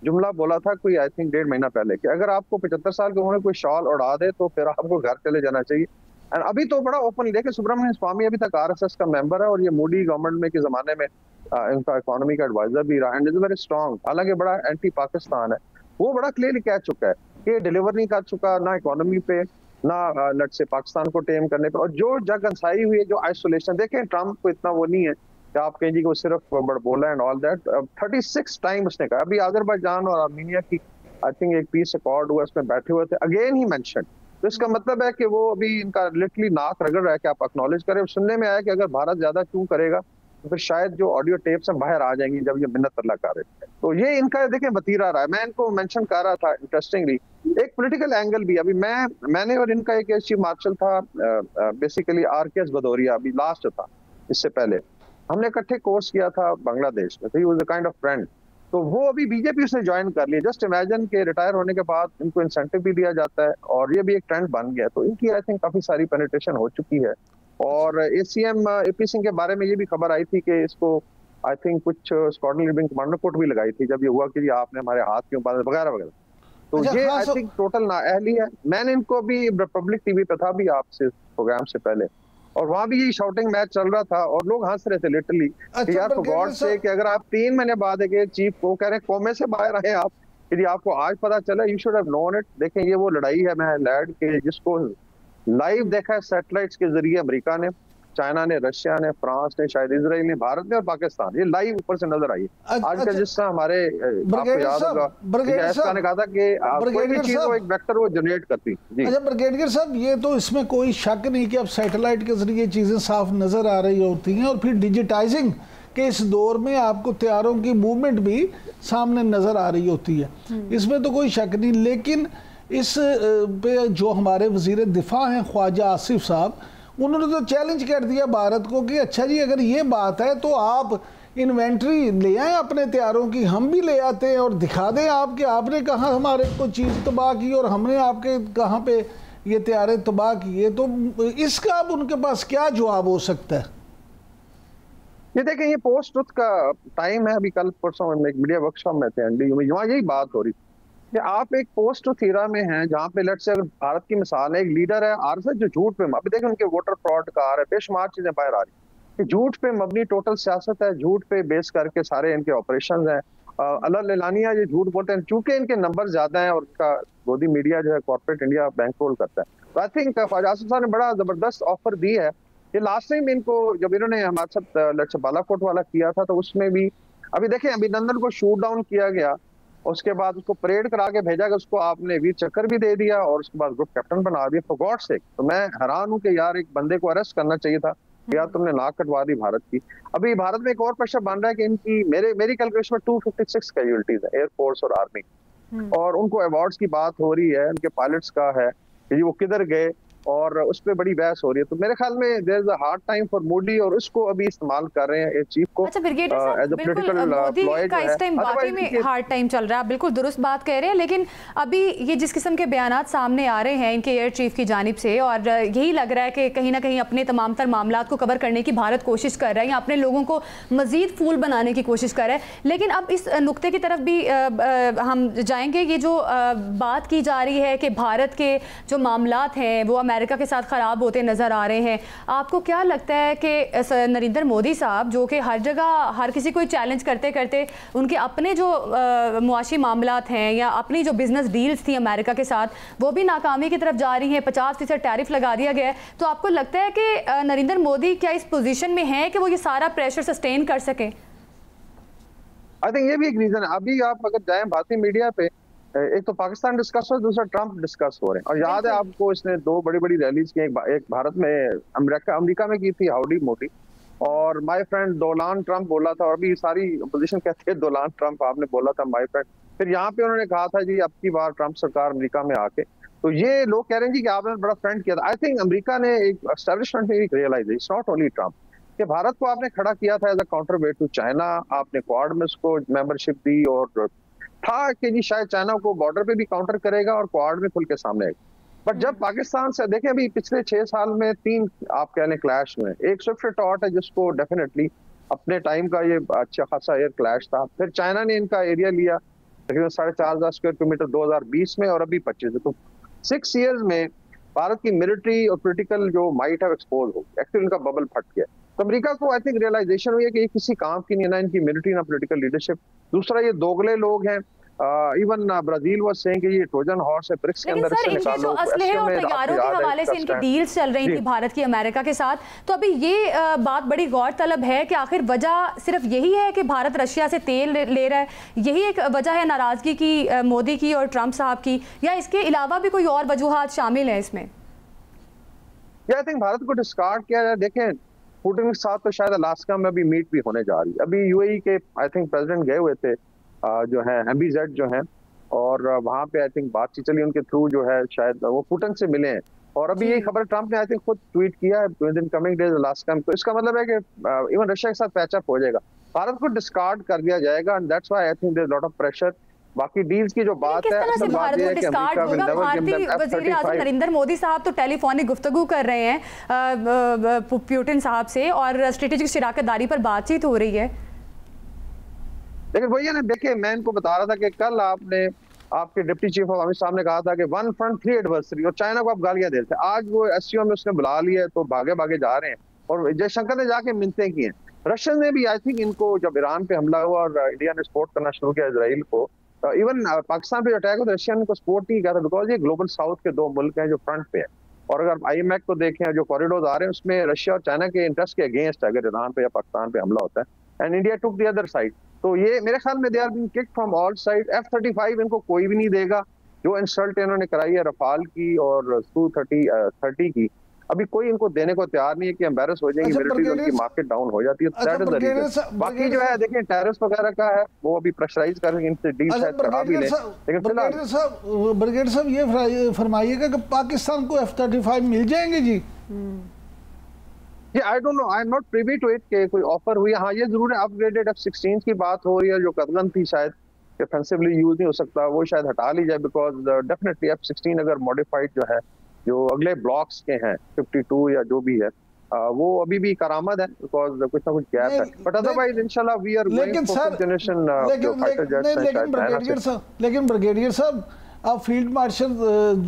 जुमला बोला था कोई आई थिंक 1.5 महीना पहले कि अगर आपको 75 साल की उम्र में कोई शॉल उड़ा दे तो फिर आपको घर चले जाना चाहिए। एंड अभी तो बड़ा ओपन देखिए सुब्रमण्यम स्वामी अभी तक RSS का मेंबर है और ये मोदी गवर्नमेंट में के जमाने में इनका इकोनॉमी का एडवाइजर भी रहा एंड इज वेरी स्ट्रॉन्ग। हालांकि बड़ा एंटी पाकिस्तान है, वो बड़ा क्लियरली कह चुका है कि डिलीवर नहीं कर चुका ना इकोनॉमी पे ना लट से पाकिस्तान को टेम करने पे, और जो जग अंसाई हुई है, जो आइसोलेशन, देखें ट्रम्प को इतना वो नहीं है कि आप कहें जी को सिर्फ बड़ बोला एंड ऑल दैट। 36 टाइम उसने कहा। अभी अजरबैजान और आर्मीनिया की आई थिंक एक पीस अकॉर्ड हुआ, उसमें बैठे हुए थे, अगेन ही मेंशन। तो इसका मतलब है कि वो अभी इनका लिटरली नाक रगड़ रहा है कि आप एक्नॉलेज करें। सुनने में आया कि अगर भारत ज्यादा क्यों करेगा तो फिर शायद जो ऑडियो टेप्स हैं बाहर आ जाएंगी जब ये मिन्नत अल्लाह कर रहे हैं। तो ये इनका देखें वतीरा रहा है। मैं इनको मेंशन कर रहा था इंटरेस्टिंगली, एक पॉलिटिकल एंगल भी। अभी मैंने और इनका एक चीफ मार्शल था बेसिकली RKS भदौरिया, अभी लास्ट था, इससे पहले हमने इकट्ठे कोर्स किया था बांग्लादेश में, तो he was a kind of friend. तो वो अभी बीजेपी उसने ज्वाइन कर लिया। जस्ट इमेजिन के रिटायर होने के बाद इनको इंसेंटिव भी दिया जाता है, और ये भी एक ट्रेंड बन गया। तो इनकी आई थिंक काफी सारी पेनिट्रेशन हो चुकी है। और ACM AP सिंह के बारे में ये भी खबर आई थी कि इसको आई थिंक कुछ स्क्वाड्रन लीडिंग कमांडर कोर्ट भी लगाई थी जब ये हुआ कि आपने हमारे हाथ क्यों बांधे वगैरह वगैरह। तो ये आई थिंक टोटल नाअहली है। मैंने इनको भी रिपब्लिक TV पे था भी आपसे प्रोग्राम से पहले, और वहां भी ये शाउटिंग मैच चल रहा था और लोग हंस रहे थे लिटरली कि यार फॉर गॉड से कि अगर आप 3 महीने बाद एक चीफ को कह रहे हैं कोमे से बाहर आए आप, यदि आपको आज पता चला, you should have known it. देखें ये वो लड़ाई है मैं लैड के जिसको लाइव देखा है सैटेलाइट्स के जरिए अमेरिका ने, चाइना ने, रशिया ने, फ्रांस ने, शायद इजराइल ने, भारत ने और पाकिस्तान, ये लाइव ऊपर से नजर आई है। आजकल जिस तरह हमारे आपको याद होगा ने कहा था कि कोई भी चीज वो एक वेक्टर वो जनरेट करती। अच्छा ब्रिगेडियर साहब, ये तो इसमें कोई शक नहीं कि अब सैटेलाइट के जरिए चीजें साफ नजर आ रही होती हैं, और फिर डिजिटाइजिंग के इस दौर में आपको तैयारों की मूवमेंट भी सामने नजर आ रही होती है, इसमें तो कोई शक नहीं। लेकिन इस पे जो हमारे वजीर दिफा हैं ख्वाजा आसिफ साहब, उन्होंने तो चैलेंज कर दिया भारत को कि अच्छा जी अगर ये बात है तो आप इन्वेंट्री ले आए अपने तैयारों की, हम भी ले आते हैं और दिखा दें आप कि आपने कहाँ हमारे को चीज़ तबाह की और हमने आपके कहाँ पे ये तैयारे तबाह किए। तो इसका अब उनके पास क्या जवाब हो सकता है? ये देखें ये पोस्ट ट्रुथ का टाइम है। अभी कल परसों एक मीडिया वर्कशॉप में थे NDU में, वहाँ यही बात हो रही कि आप एक पोस्ट ट्रुथ एरा में हैं जहाँ पे लेट्स से अगर भारत की मिसाल है, एक लीडर है RSS जो झूठ पे, अभी देखें उनके वोटर फ्रॉड का आ रहा है, बेशुमार चीजें बाहर आ रही कि झूठ पे मबनी टोटल सियासत है, झूठ पे बेस करके सारे इनके ऑपरेशन हैं। अल्लाह लेलानिया ये झूठ बोलते हैं चूंकि इनके नंबर ज्यादा हैं और उनका गोदी मीडिया जो है कॉर्पोरेट इंडिया बैंक रोल करता है। तो आई थिंक ख्वाजा आसिफ साहब ने बड़ा जबरदस्त ऑफर दी है। ये लास्ट टाइम इनको जब इन्होंने हमारे साथ लेट्स बालाकोट वाला किया था तो उसमें भी अभी देखें अभिनंदन को शूट डाउन किया गया, उसके बाद उसको परेड करा के भेजा गया, उसको आपने वीर चक्कर भी दे दिया और उसके बाद ग्रुप कैप्टन बना दिया फॉर गॉड सेक। तो मैं हैरान हूं कि यार एक बंदे को अरेस्ट करना चाहिए था, यार तुमने नाक कटवा दी भारत की। अभी भारत में एक और प्रेशर बन रहा है कि इनकी मेरी कैलकुलेशन में 256 कैजुअल्टीज है एयरफोर्स और आर्मी, और उनको अवार्ड्स की बात हो रही है, उनके पायलट्स का है कि वो किधर गए और उस पर बड़ी बहस हो रही है। तो मेरे ख्याल में there is a hard time for Modi और उसको अभी इस्तेमाल कर रहे हैं चीफ को। अच्छा ब्रिगेडियर साहब, बिल्कुल मोदी का इस टाइम वाकई में हार्ड टाइम चल रहा है, बिल्कुल दुरुस्त बात कह रहे हैं। लेकिन अभी ये जिस किस्म के बयानात सामने आ रहे हैं इनके एयर चीफ की जानिब से, और यही लग रहा है कि कहीं ना कहीं अपने तमाम तर मामलात को कवर करने की भारत कोशिश कर रहा है या अपने लोगों को मजीद फूल बनाने की कोशिश कर रहा है। लेकिन अब इस नुक्ते की तरफ भी हम जाएंगे, ये जो बात की जा रही है कि भारत के जो मामलात हैं वो अमेरिका के साथ खराब होते नजर आ रहे हैं, आपको क्या लगता है कि नरेंद्र मोदी साहब जो कि हर जगह हर किसी को चैलेंज करते करते उनके अपने जो मुआशी मामलात हैं या अपनी जो बिजनेस डील्स थी अमेरिका के साथ वो भी नाकामी की तरफ जा रही हैं, 50% टैरिफ लगा दिया गया है, तो आपको लगता है कि नरेंद्र मोदी क्या इस पोजीशन में है कि वो ये सारा प्रेशर सस्टेन कर सके? आई थिंक ये भी एक रीजन है। अभी आप अगर जाएं भारतीय मीडिया पे, एक तो पाकिस्तान डिस्कस हो, दूसरा ट्रंप डिस्कस हो रहे हैं। और याद है आपको इसने 2 बड़ी बड़ी रैलीज की, एक भारत में अमेरिका में की थी हाउडी मोदी, और माय फ्रेंड डोनाल्ड ट्रंप बोला था, और अभी सारी अपोजिशन कहती है डोनाल्ड ट्रंप, आपने बोला था माय फ्रेंड। फिर यहाँ पे उन्होंने कहा था जी अब की बार ट्रंप सरकार अमेरिका में आके, तो ये लोग कह रहे हैं जी कि आपने बड़ा फ्रेंड किया था। आई थिंक अमेरिका ने एक एस्टेब्लिशमेंट में एक realise, it's not only Trump, कि भारत को आपने खड़ा किया था as a counter weight to China, आपने क्वाड में उसको मेंबरशिप दी और था कि जी शायद चाइना को बॉर्डर पे भी काउंटर करेगा और क्वाड में खुल के सामने आएगा। बट जब पाकिस्तान से देखें अभी पिछले 6 साल में 3 आप कह लें क्लैश में, एक स्विफ्ट टॉट है जिसको डेफिनेटली अपने टाइम का ये अच्छा खासा एयर क्लैश था, फिर चाइना ने इनका एरिया लिया तकरीबन 4,500 स्क्वायर किलोमीटर 2020 में, और अभी 25 तो 6 ईयर्स में भारत की मिलिट्री और पोलिटिकल जो माइट है एक्सपोज हो, एक्चुअली इनका बबल फट गया। तो अमेरिका को आई थिंक रियलाइजेशन हुई है कि ये किसी काम की नहीं है, ना इनकी मिलिट्री ना पोलिटिकल लीडरशिप। दूसरा ये दोगले लोग हैं, इवन ब्राजील वाज सेइंग कि ये ट्रोजन हॉर्स है, ब्रिक्स के अंदर से निकालो। जो असलहे और तैयारों के हवाले से इनकी डील्स चल रही थी भारत की अमेरिका के साथ, तो अभी ये बात बड़ी गौर तलब है कि आखिर वजह सिर्फ यही है कि भारत रशिया से तेल ले रहा है, यही एक वजह है नाराजगी की मोदी की और ट्रंप साहब की, या इसके अलावा भी कोई और वजूहात शामिल है इसमें? आई थिंक भारत को डिस्कार्ड किया जाए। देखें, पुतिन के साथ तो शायद अलास्का में अभी मीट भी होने जा रही है। अभी यूएई के आई थिंक प्रेसिडेंट गए हुए थे जो है MBZ जो है, और वहां पे आई थिंक बातचीत चली उनके थ्रू, जो है शायद वो पुतिन से मिले हैं। और अभी ये खबर ट्रंप ने आई थिंक खुद ट्वीट किया है with in coming days Alaska में। तो इसका मतलब है कि इवन रशिया के साथ पैचअप हो जाएगा, भारत को डिस्कार्ड कर दिया जाएगा, and that's why I think there is lot of pressure. बाकी डील्स की जो बात है, भारतीय वज़ीर आज़म नरेंद्र मोदी साहब तो टेलीफोनिक गुफ्तगू कर रहे हैं पुतिन साहब से, और स्ट्रेटेजिक शराकतदारी पर बातचीत हो रही है। लेकिन वही है ना, देखिए मैं इनको बता रहा था कि कल आपके डिप्टी चीफ ऑफ आर्मी साहब ने कहा था कि 1 फ्रंट 3 एडवर्सरी, और चाइना को आप गालियां दे रहे थे। आज वो SCO में उसने बुला लिया, तो भागे भागे जा रहे हैं, और जयशंकर ने जाके मिन्नतें की हैं। रशियन ने भी आई थिंक इनको, जब ईरान पे हमला हुआ और इंडिया ने सपोर्ट करना शुरू किया इसराइल को, इवन पाकिस्तान पे अटैक हो तो रशिया ने को सपोर्ट नहीं किया था, बिकॉज ये ग्लोबल साउथ के 2 मुल्क हैं जो फ्रंट पे है। और अगर IMEC को देखें, जो कॉरिडोर आ रहे हैं उसमें रशिया और चाइना के इंटरेस्ट के अगेंस्ट है अगर ईरान पे या पाकिस्तान पे हमला होता है, and India took the other side. तो ये मेरे ख्याल में they are being kicked from all side. F-35 इनको कोई भी नहीं देगा। जो इंसल्ट इन्होंने कराई है रफाल की और Su-30 की, अभी कोई इनको देने को तैयार नहीं है कि एम्बैरस हो जाएंगे, मिलिट्री उनकी मार्केट डाउन हो जाती है। That is the reason. बाकी जो है देखें, टेररिस्ट वगैरह का है, वो अभी प्रेशराइज करेंगे, इनसे डील शायद करा भी लें। लेकिन फिलहाल ब्रिगेडियर साहब ये फरमाइएगा कि पाकिस्तान को F-35 मिल जाएंगे जी? I don't know, I am not privy to it कि कोई ऑफर हुई है। हाँ, ये जरूर है अपग्रेडेड F-16 की बात हो रही है, जो कदगन थी शायद डिफेंसिवली यूज नहीं हो सकता, वो शायद हटा ली जाए, बिकॉज डेफिनेटली F-16 अगर मॉडिफाइड जो है, जो अगले ब्लॉक्स के हैं 52 या जो भी है, वो अभी भी करामत है, बिकॉज कुछ ना कुछ गैप है। बट अदरवाइज इंशाल्लाह we are going for generation जो फाइटर जेट्स हैं शायद। लेकिन ब्रिगेडियर साहब, अब field marshal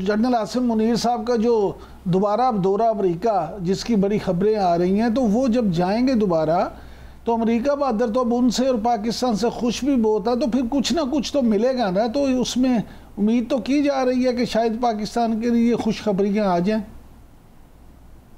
general Asim Munir साहब का जो दोबारा दौरा अमेरिका, जिसकी बड़ी खबरें आ रही हैं, तो वो जब जाएंगे दोबारा, तो अमेरिका बहादुर तो अब उनसे और पाकिस्तान से खुश भी बहुत है, तो फिर कुछ ना कुछ तो मिलेगा ना। तो उसमें उम्मीद तो की जा रही है कि शायद पाकिस्तान के लिए खुशखबरियां आ जाएं।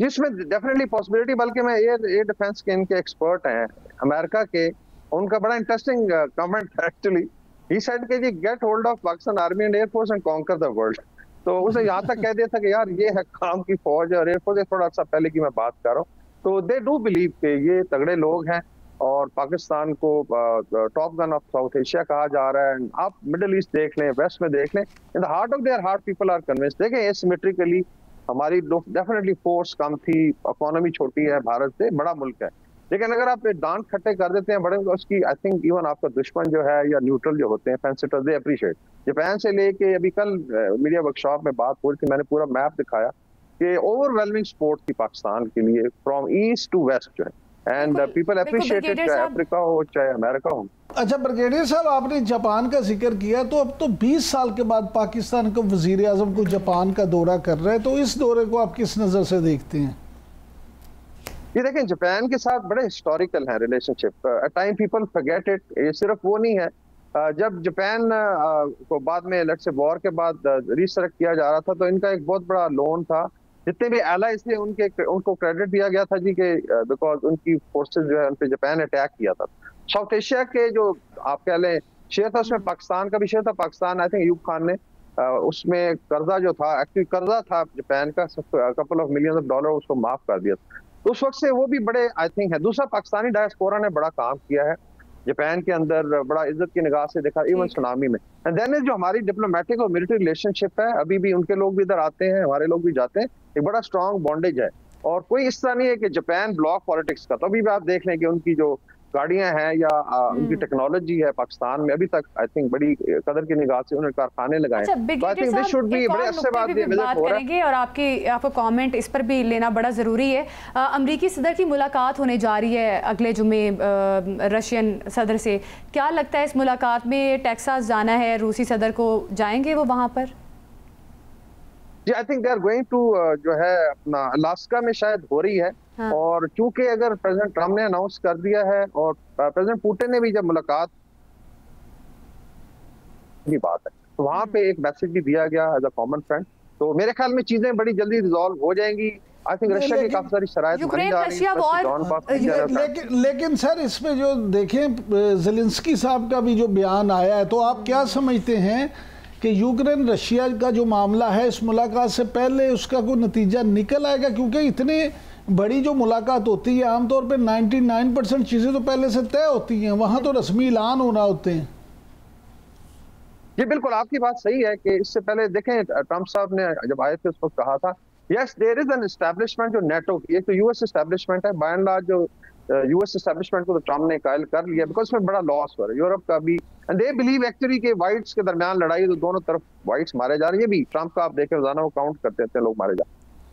जिसमें डेफिनेटली पॉसिबिलिटी, बल्कि मैं एयर डिफेंस के इनके एक्सपर्ट हैं अमेरिका के, उनका बड़ा interesting comment actually. He said कि जी get hold of Pakistan army and air force and conquer the world. तो उसे यहाँ तक कह दिया था कि यार ये है काम की फौज और एयरफोर्स। थोड़ा सा पहले की मैं बात कर रहा हूँ, तो दे डू बिलीव कि ये तगड़े लोग हैं, और पाकिस्तान को top gun of south Asia कहा जा रहा है। आप मिडिल ईस्ट देख लें, वेस्ट में देख लें, in the heart of their heart people are convinced. देखें, एसिमेट्रिकली हमारी डेफिनेटली फोर्स कम थी, इकोनॉमी छोटी है, भारत से बड़ा मुल्क है, लेकिन अगर आप दांत खट्टे कर देते हैं बड़े, उसकी आई थिंक इवन आपका दुश्मन जो है या न्यूट्रल जो होते हैं फेंसिटर्स, दे अप्रिशिएट। जापान से लेके अभी कल मीडिया वर्कशॉप में बात हो रही थी, मैंने पूरा मैप दिखाया कि ओवरवेलमिंग सपोर्ट थी पाकिस्तान के लिए फ्रॉम ईस्ट टू वेस्ट जो है, एंड पीपल अप्रिशिएटेड, चाहे अफ्रीका हो चाहे अमेरिका हो। अच्छा ब्रिगेडियर साहब, आपने जापान का जिक्र किया, तो अब तो 20 साल के बाद पाकिस्तान के वजीर आजम को जापान का दौरा कर रहे हैं, तो इस दौरे को आप किस नज़र से देखते हैं? ये देखें, जापान के साथ बड़े हिस्टोरिकल है relationship. At time people forget it. ये सिर्फ वो नहीं है, जब जापान को बाद में लेट्स से वॉर के बाद रीस्ट्रक्चर किया जा रहा था, तो इनका एक बहुत बड़ा लोन था। जितने भी एलाइज थे उनको क्रेडिट दिया गया था जी के बिकॉज उनकी फोर्सेस जो है उन पे जापान अटैक किया था। साउथ एशिया के जो आप कह लें शेयर था, उसमें पाकिस्तान का भी शेयर था। पाकिस्तान आई थिंक अयूब खान ने उसमें कर्जा जो था, एक्चुअली कर्जा था जापान का couple of million of dollar, उसको माफ कर दिया। तो उस वक्त से वो भी बड़े आई थिंक है। दूसरा, पाकिस्तानी डायस्पोरा ने बड़ा काम किया है जापान के अंदर, बड़ा इज्जत की निगाह से देखा इवन सुनामी में। एंड देन जो हमारी डिप्लोमेटिक और मिलिट्री रिलेशनशिप है, अभी भी उनके लोग भी इधर आते हैं, हमारे लोग भी जाते हैं, एक बड़ा स्ट्रॉन्ग बॉन्डेज है। और कोई इस तरह नहीं है कि जापान ब्लॉक पॉलिटिक्स का। तो अभी भी आप देख लें कि उनकी जो गाड़ियां हैं या उनकी टेक्नोलॉजी है पाकिस्तान में, अभी तक आई थिंक बड़ी कदर की निगाह से उन्होंने कारखाने लगाए। बात करेंगे और आपको कमेंट इस पर भी लेना बड़ा जरूरी है। अमेरिकी सदर की मुलाकात होने जा रही है अगले जुमे रशियन सदर से। क्या लगता है इस मुलाकात में टेक्सास जाना है रूसी सदर को, जाएंगे वो वहां पर? जी, I think they are going to जो है अपना अलास्का में शायद हो रही है। हाँ। और चूंकि अगर प्रेसिडेंट ट्रम्प ने अनाउंस कर दिया है और प्रेसिडेंट पुतिन ने भी जब मुलाकात की बात है। तो वहाँ पे एक मैसेज भी दिया गया एज अ कॉमन फ्रेंड। तो मेरे ख्याल में चीजें बड़ी जल्दी रिजॉल्व हो जाएंगी। आई थिंक रशिया की काफी सारी शराइत यूक्रेन रशिया वॉर, लेकिन सर इसमें जो देखें ज़ेलेंस्की साहब का भी जो बयान आया है, तो आप क्या समझते हैं कि यूक्रेन रशिया का जो मामला है इस मुलाकात से पहले उसका कोई नतीजा निकल आएगा? क्योंकि इतने बड़ी जो मुलाकात होती है आमतौर पे 99% चीज़ें तो पहले से तय होती हैं, वहाँ तो रस्मी ऐलान होना होते हैं। जी बिल्कुल, आपकी बात सही है कि इससे पहले देखें ट्रंप साहब ने जब आए थे उस वक्त कहा था yes there is an establishment जो नेटो की, एक तो यूएस एस्टैब्लिशमेंट है, बाय एंड लार्ज जो यूएस एस्टैब्लिशमेंट को तो ट्रंप ने कायल कर लिया बिकॉज उसमें बड़ा लॉस हो रहा है यूरोप का भी। एंड दे बिलीव एक्चुअली के व्हाइट्स के दरमियान लड़ाई, तो दोनों तरफ व्हाइट्स मारे जा रहे हैं। ये भी ट्रंप का आप देखें रोजाना वो काउंट करते रहते हैं लोग मारे जा।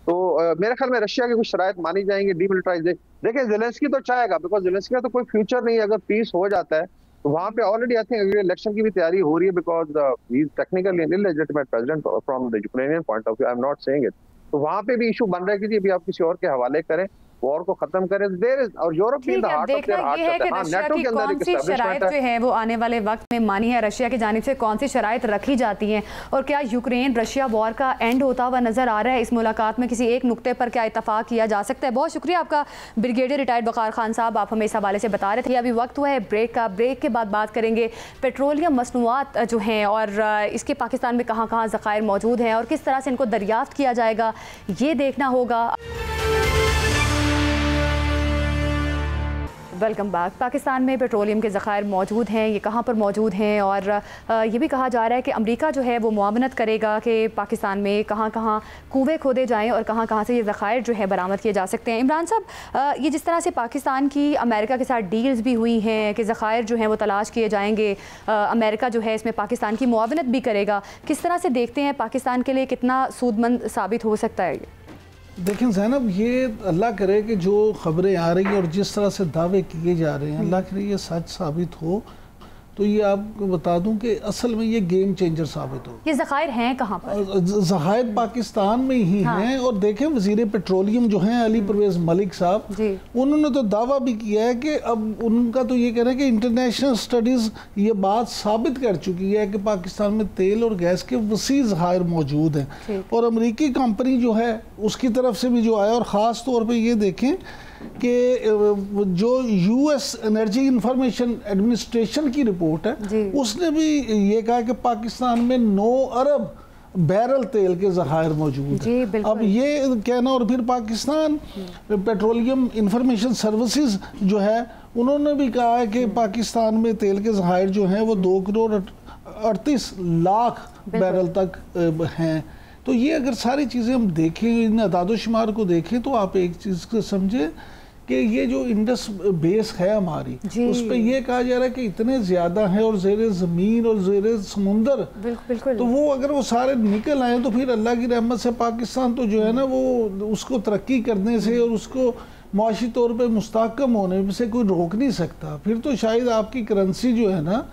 तो मेरे ख्याल में रशिया की कुछ शराइत मानी जाएंगी डीमिलिटराइजेशन। देखिए ज़ेलेंस्की तो चाहेगा बिकॉज ज़ेलेंस्की का तो कोई फ्यूचर नहीं है। अगर पीस हो जाता है तो वहाँ पे ऑलरेडी आई थिंक इलेक्शन की भी तैयारी हो रही है because he is technically an illegitimate president from the Ukrainian point of view, I am not saying it. तो वहाँ पे भी इशू बन रहा है कि जी अभी आप किसी और के हवाले करें, वॉर को खत्म करें। देयर इज और यूरोप की the heart of their heart है कि रशिया की कौन सी शराइत जो है वो आने वाले वक्त में मानी है, रशिया की जानिब से कौन सी शराइत रखी जाती हैं, और क्या यूक्रेन रशिया वॉर का एंड होता हुआ नजर आ रहा है? इस मुलाकात में किसी एक नुक्ते पर क्या इत्तफाक किया जा सकता है? बहुत शुक्रिया आपका ब्रिगेडियर रिटायर्ड वकार खान साहब, आप हमें इस हवाले से बता रहे थे। अभी वक्त हुआ है ब्रेक का, ब्रेक के बाद बात करेंगे पेट्रोलियम मसनूआत जो हैं और इसके पाकिस्तान में कहाँ कहाँ ज़खायर मौजूद हैं और किस तरह से इनको दरियाफ्त किया जाएगा, ये देखना होगा। Welcome back. पाकिस्तान में पेट्रोलियम के ज़खायर मौजूद हैं, ये कहाँ पर मौजूद हैं, और ये भी कहा जा रहा है कि अमेरिका जो है वो मुआवनत करेगा कि पाकिस्तान में कहाँ कहाँ कुएं खोदे जाएं और कहाँ कहाँ से ये ज़खायर जो है बरामद किए जा सकते हैं। इमरान साहब, ये जिस तरह से पाकिस्तान की अमेरिका के साथ डील्स भी हुई हैं कि ज़खायर जो हैं वो तलाश किए जाएंगे, अमेरिका जो है इसमें पाकिस्तान की मुआवनत भी करेगा, किस तरह से देखते हैं पाकिस्तान के लिए कितना सूदमंद साबित हो सकता है? देखें ज़ैनब, ये अल्लाह करे कि जो ख़बरें आ रही हैं और जिस तरह से दावे किए जा रहे हैं, अल्लाह करे ये सच साबित हो, तो ये आपको बता दूं कि असल में ये गेम चेंजर साबित हो। ये ज़खायर हैं कहाँ पर? ज़खायर पाकिस्तान में ही हैं। और देखें वज़ीर पेट्रोलियम जो हैं अली परवेज़ मलिक साहब, उन्होंने तो दावा भी किया है कि अब उनका तो ये कह रहे हैं कि इंटरनेशनल स्टडीज़ ये बात साबित कर चुकी है कि पाकिस्तान में तेल और गैस के वसी ज़खायर मौजूद हैं। और अमरीकी कंपनी जो है उसकी तरफ से भी जो आया, और ख़ास तौर पर ये देखें कि जो यूएस एनर्जी इंफॉर्मेशन एडमिनिस्ट्रेशन की रिपोर्ट है उसने भी ये कहा कि पाकिस्तान में 9 अरब बैरल तेल के ज़खायर मौजूद हैं। अब ये कहना, और फिर पाकिस्तान पेट्रोलियम इंफॉर्मेशन सर्विसेज जो है उन्होंने भी कहा है कि पाकिस्तान में तेल के ज़खायर जो हैं वो 2 करोड़ 38 लाख बैरल तक हैं। तो ये अगर सारी चीज़ें हम देखें, इन अदाद-ओ-शुमार को देखें, तो आप एक चीज़ को समझें कि ये जो इंडस बेस है हमारी, उस पर यह कहा जा रहा है कि इतने ज़्यादा हैं और ज़ेरे ज़मीन और ज़ेरे समुंदर, तो वो अगर वो सारे निकल आए तो फिर अल्लाह की रहमत से पाकिस्तान तो जो है ना वो उसको तरक्की करने से और उसको मुआशी तौर पर मुस्तहकम होने से कोई रोक नहीं सकता। फिर तो शायद आपकी करेंसी जो है ना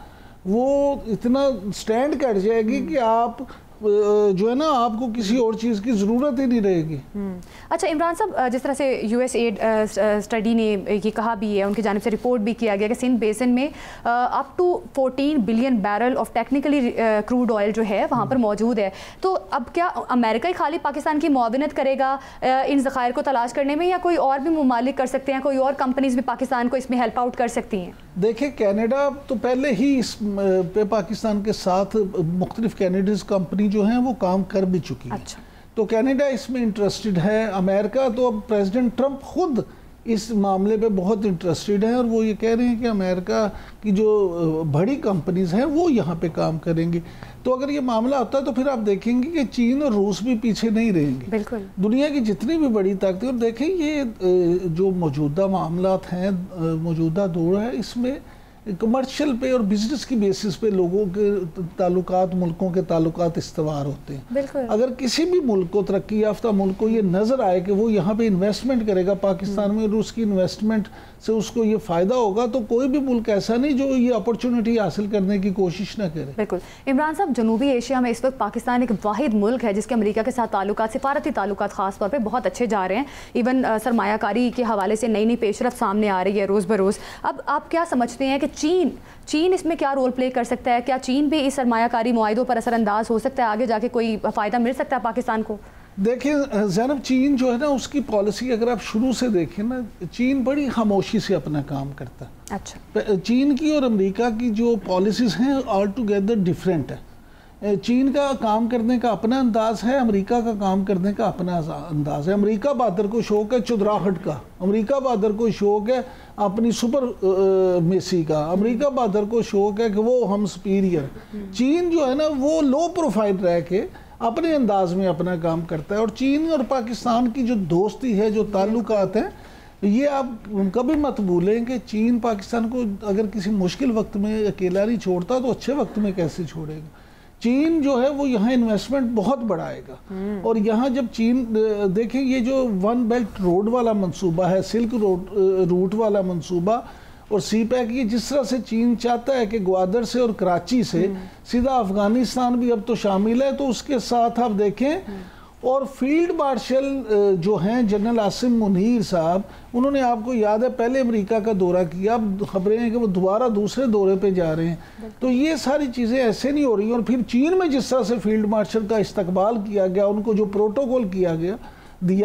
वो इतना स्टैंड कट जाएगी कि आप जो है ना आपको किसी और चीज़ की ज़रूरत ही नहीं रहेगी। अच्छा इमरान साहब, जिस तरह से यूएसएड स्टडी ने ये कहा भी है, उनकी जानिब से रिपोर्ट भी किया गया कि सिंध बेसिन में up to 14 billion barrel of technically crude oil जो है वहाँ पर मौजूद है। तो अब क्या अमेरिका ही खाली पाकिस्तान की मुआवनत करेगा इन ज़खायर को तलाश करने में, या कोई और भी ममालिक कर सकते हैं, कोई और कंपनीज भी पाकिस्तान को इसमें हेल्प आउट कर सकती हैं? देखिए कनाडा तो पहले ही इस पे पाकिस्तान के साथ मुख्तलिफ कैनेडीज कंपनी जो हैं वो काम कर भी चुकी है। अच्छा। तो कनाडा इसमें इंटरेस्टेड है। अमेरिका तो अब प्रेसिडेंट ट्रंप खुद इस मामले पे बहुत इंटरेस्टेड हैं और वो ये कह रहे हैं कि अमेरिका की जो बड़ी कंपनीज हैं वो यहाँ पे काम करेंगी। तो अगर ये मामला होता है तो फिर आप देखेंगे कि चीन और रूस भी पीछे नहीं रहेंगे। बिल्कुल। दुनिया की जितनी भी बड़ी ताकतें, और देखें ये जो मौजूदा मामलात हैं, मौजूदा दौर है, इसमें कमर्शियल पे और बिजनेस की बेसिस पे लोगों के ताल्लुकात, मुल्कों के ताल्लुकात इस्तवार होते हैं। अगर किसी भी मुल्क को, तरक्की याफ्ता मुल्क को ये नज़र आए कि वो यहाँ पे इन्वेस्टमेंट करेगा पाकिस्तान में और उसकी इन्वेस्टमेंट से उसको ये फ़ायदा होगा, तो कोई भी मुल्क ऐसा नहीं जो ये अपॉर्चुनिटी हासिल करने की कोशिश ना करे। बिल्कुल। इमरान साहब, जनूबी एशिया में इस वक्त पाकिस्तान एक वाहिद मुल्क है जिसके अमेरिका के साथ ताल्लुकात, सिफारती ताल्लुकात ख़ास तौर पर बहुत अच्छे जा रहे हैं। इवन सरमायाकारी के हवाले से नई नई पेशरफ सामने आ रही है रोज़ बरोज़। अब आप क्या समझते हैं कि चीन इसमें क्या रोल प्ले कर सकता है? क्या चीन भी इस सरमायाकारी मुआहिदों पर असरअंदाज हो सकता है? आगे जाके कोई फ़ायदा मिल सकता है पाकिस्तान को? देखिए ज़ैनब, चीन जो है ना, उसकी पॉलिसी अगर आप शुरू से देखें ना, चीन बड़ी खामोशी से अपना काम करता है। अच्छा। चीन की और अमेरिका की जो पॉलिसीज़ हैं ऑल टुगेदर डिफरेंट है। चीन का काम करने का अपना अंदाज है, अमेरिका का काम करने का अपना अंदाज है। अमेरिका बहादुर को शौक है चुदराहट का, अमेरिका बहादुर को शौक है अपनी सुपर मेसी का, अमेरिका बहादुर को शौक है कि वो हम सुपीरियर। चीन जो है ना, वो लो प्रोफाइल रह के अपने अंदाज में अपना काम करता है। और चीन और पाकिस्तान की जो दोस्ती है, जो ताल्लुकात हैं, ये आप कभी मत भूलें कि चीन पाकिस्तान को अगर किसी मुश्किल वक्त में अकेला नहीं छोड़ता तो अच्छे वक्त में कैसे छोड़ेगा। चीन जो है वो यहाँ इन्वेस्टमेंट बहुत बढ़ाएगा। और यहाँ जब चीन देखें, ये जो वन बेल्ट रोड वाला मंसूबा है, सिल्क रूट वाला मंसूबा और सी पैक, ये जिस तरह से चीन चाहता है कि ग्वादर से और कराची से सीधा अफगानिस्तान भी अब तो शामिल है, तो उसके साथ आप देखें। और फील्ड मार्शल जो हैं जनरल आसिम मुनीर साहब, उन्होंने, आपको याद है, पहले अमेरिका का दौरा किया, अब खबरें हैं कि वो दोबारा दूसरे दौरे पे जा रहे हैं। तो ये सारी चीज़ें ऐसे नहीं हो रही। और फिर चीन में जिस तरह से फील्ड मार्शल का इस्तकबाल किया गया, उनको जो प्रोटोकॉल दिया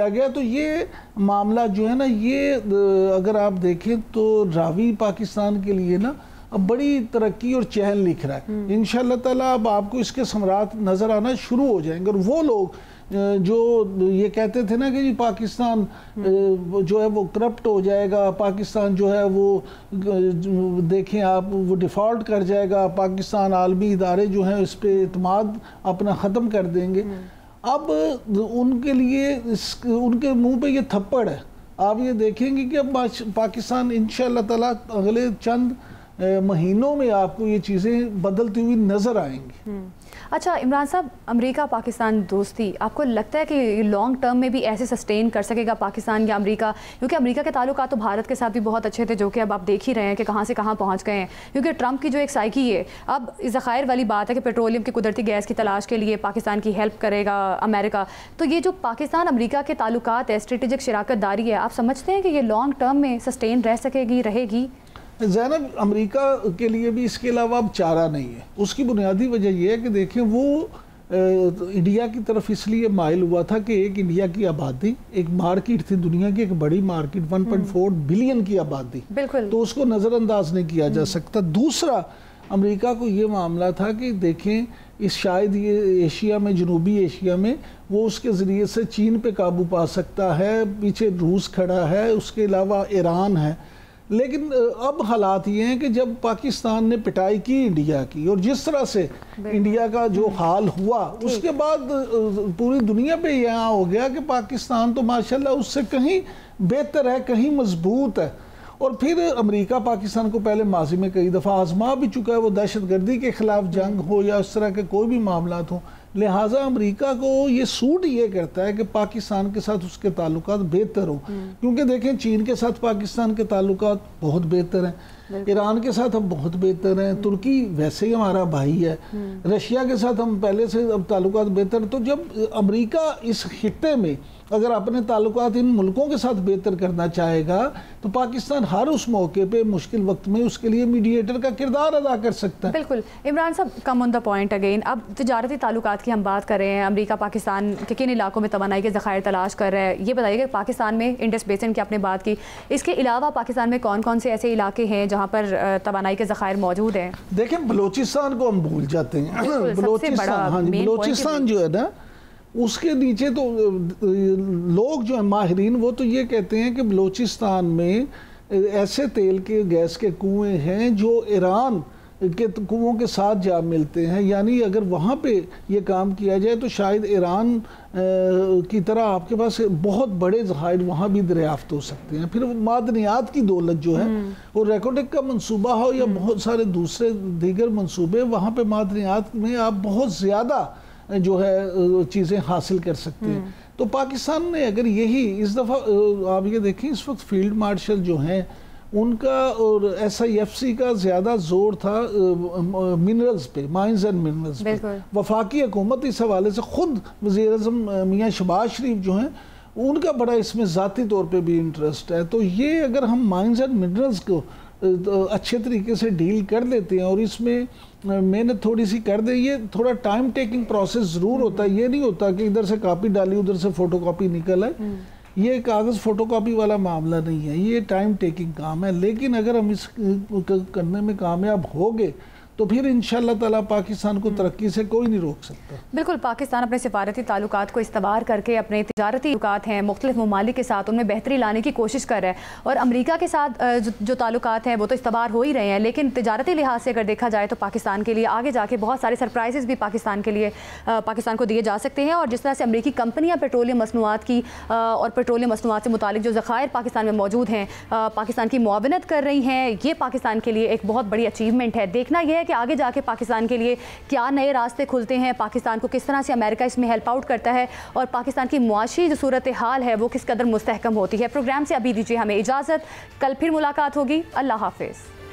गया, तो ये मामला जो है ना, ये अगर आप देखें तो रावी पाकिस्तान के लिए ना अब बड़ी तरक्की और चहल लिख रहा है। इंशाअल्लाह ताला अब आपको इसके समरात नज़र आना शुरू हो जाएंगे। और वो लोग जो ये कहते थे ना कि जी पाकिस्तान जो है वो करप्ट हो जाएगा, पाकिस्तान जो है वो देखें आप वो डिफ़ॉल्ट कर जाएगा, पाकिस्तान आलमी इदारे जो हैं इस पर एतमाद अपना ख़त्म कर देंगे, अब उनके लिए उनके मुंह पे ये थप्पड़ है। आप ये देखेंगे कि अब पाकिस्तान इंशाअल्लाह ताला अगले चंद महीनों में आपको ये चीज़ें बदलती हुई नज़र आएंगी। अच्छा इमरान साहब, अमेरिका पाकिस्तान दोस्ती आपको लगता है कि लॉन्ग टर्म में भी ऐसे सस्टेन कर सकेगा पाकिस्तान या अमेरिका? क्योंकि अमेरिका के ताल्लुकात तो भारत के साथ भी बहुत अच्छे थे, जो कि अब आप देख ही रहे हैं कि कहाँ से कहाँ पहुँच गए हैं। क्योंकि ट्रंप की जो एक साइकी है, अब ज़खायर वाली बात है कि पेट्रोलियम की कुदरती गैस की तलाश के लिए पाकिस्तान की हेल्प करेगा अमेरिका। तो ये जो पाकिस्तान अमेरिका के ताल्लुकात है, स्ट्रेटेजिक शराकत दारी है, आप समझते हैं कि ये लॉन्ग टर्म में सस्टेन रह सकेगी, रहेगी? ज़ैनब, अमेरिका के लिए भी इसके अलावा अब चारा नहीं है। उसकी बुनियादी वजह यह है कि देखें, वो इंडिया की तरफ इसलिए माइल हुआ था कि एक इंडिया की आबादी, एक मार्केट थी दुनिया की, एक बड़ी मार्केट, 1.4 बिलियन की आबादी, बिल्कुल, तो उसको नज़रअंदाज नहीं किया जा सकता। दूसरा, अमेरिका को ये मामला था कि देखें, इस शायद ये एशिया में, जनूबी एशिया में, वो उसके ज़रिए से चीन पे काबू पा सकता है, पीछे रूस खड़ा है, उसके अलावा ईरान है। लेकिन अब हालात ये हैं कि जब पाकिस्तान ने पिटाई की इंडिया की, और जिस तरह से इंडिया का जो हाल हुआ, उसके बाद पूरी दुनिया पे यहाँ हो गया कि पाकिस्तान तो माशाल्लाह उससे कहीं बेहतर है, कहीं मजबूत है। और फिर अमेरिका पाकिस्तान को पहले माजी में कई दफ़ा आजमा भी चुका है, वो दहशतगर्दी के ख़िलाफ़ जंग हो या उस तरह के कोई भी मामला हो। लिहाजा अमेरिका को ये सूट ये करता है कि पाकिस्तान के साथ उसके ताल्लुकात बेहतर हो। क्योंकि देखें, चीन के साथ पाकिस्तान के ताल्लुकात बहुत बेहतर हैं, ईरान के साथ हम बहुत बेहतर हैं, तुर्की वैसे ही हमारा भाई है, रशिया के साथ हम पहले से अब ताल्लुकात बेहतर। तो जब अमेरिका इस खित्ते में अगर अपने ताल्लुकात इन मुल्कों के साथ बेहतर करना चाहेगा, तो पाकिस्तान हर उस मौके पे मुश्किल वक्त में उसके लिए मीडिएटर का किरदार अदा कर सकता है। बिल्कुल। इमरान साहब, come on the point again, अब तजारती ताल्लुकात की हम बात कर रहे हैं, अमेरिका पाकिस्तान के किन इलाकों में तवानाई के ज़खायर तलाश कर रहा है, ये बताइए कि पाकिस्तान में इंडस बेसिन की आपने बात की, इसके अलावा पाकिस्तान में कौन कौन से ऐसे इलाके हैं जहाँ पर तवानाई के ज़खायर मौजूद हैं? देखें, बलूचिस्तान को हम भूल जाते हैं। बलूचिस्तान, हाँ जी, बलूचिस्तान जो है ना, उसके नीचे तो लोग जो है माहिरीन, वो तो ये कहते हैं कि बलूचिस्तान में ऐसे तेल के गैस के कुएं हैं जो ईरान के कुओं के साथ जा मिलते हैं। यानी अगर वहाँ पे ये काम किया जाए तो शायद ईरान की तरह आपके पास बहुत बड़े ज़खायर वहाँ भी दरियाफ्त हो सकते हैं। फिर मादनियात की दौलत जो है, वो रेकोटेक का मंसूबा हो या बहुत सारे दूसरे दीगर मंसूबे, वहाँ पे मादनियात में आप बहुत ज़्यादा जो है चीज़ें हासिल कर सकते हैं। तो पाकिस्तान ने अगर यही इस दफ़ा आप ये देखें, इस वक्त फील्ड मार्शल जो हैं उनका और SIFC का ज़्यादा जोर था मिनरल्स पे, माइंस एंड मिनरल्स पे। वफाकी हुकूमत इस हवाले से खुद वज़ीर-ए-आज़म मियाँ शहबाज शरीफ जो हैं, उनका बड़ा इसमें ज़ाती तौर पे भी इंटरेस्ट है। तो ये अगर हम माइंस एंड मिनरल्स को अच्छे तरीके से डील कर देते हैं और इसमें मेहनत थोड़ी सी कर दे। ये थोड़ा टाइम टेकिंग प्रोसेस ज़रूर होता है, ये नहीं होता कि इधर से कॉपी डाली उधर से फ़ोटोकॉपी निकल है। ये कागज़ फ़ोटोकॉपी वाला मामला नहीं है, ये टाइम टेकिंग काम है। लेकिन अगर हम इस करने में कामयाब हो गए तो फिर इंशाअल्लाह ताला पाकिस्तान को तरक्की से कोई नहीं रोक सकता। बिल्कुल, पाकिस्तान अपने सिफारती ताल्लुकात को इस्तेमाल करके अपने तिजारती ताल्लुकात हैं मुख्तलिफ ममालिक के साथ उनमें बेहतरी लाने की कोशिश कर रहा है और अमरीका के साथ जो ताल्लुकात हैं वो तो इस्तेमाल हो ही रहे हैं, लेकिन तिजारती लिहाज से अगर देखा जाए तो पाकिस्तान के लिए आगे जाके बहुत सारे सरप्राइजेस भी पाकिस्तान को दिए जा सकते हैं। और जिस तरह से अमरीकी कंपनियाँ पेट्रोलियम मसनूआत की और पेट्रोलियम मसनूआत से मुतालिक जो ज़खायर पाकिस्तान में मौजूद हैं पाकिस्तान की मुआवनत कर रही हैं, ये पाकिस्तान के लिए एक बहुत बड़ी अचीवमेंट है। देखना यह है कि आगे जाके पाकिस्तान के लिए क्या नए रास्ते खुलते हैं, पाकिस्तान को किस तरह से अमेरिका इसमें हेल्प आउट करता है और पाकिस्तान की मुआशी जो सूरत हाल है वो किस कदर मुस्तहकम होती है। प्रोग्राम से अभी दीजिए हमें इजाज़त, कल फिर मुलाकात होगी। अल्लाह हाफिज़।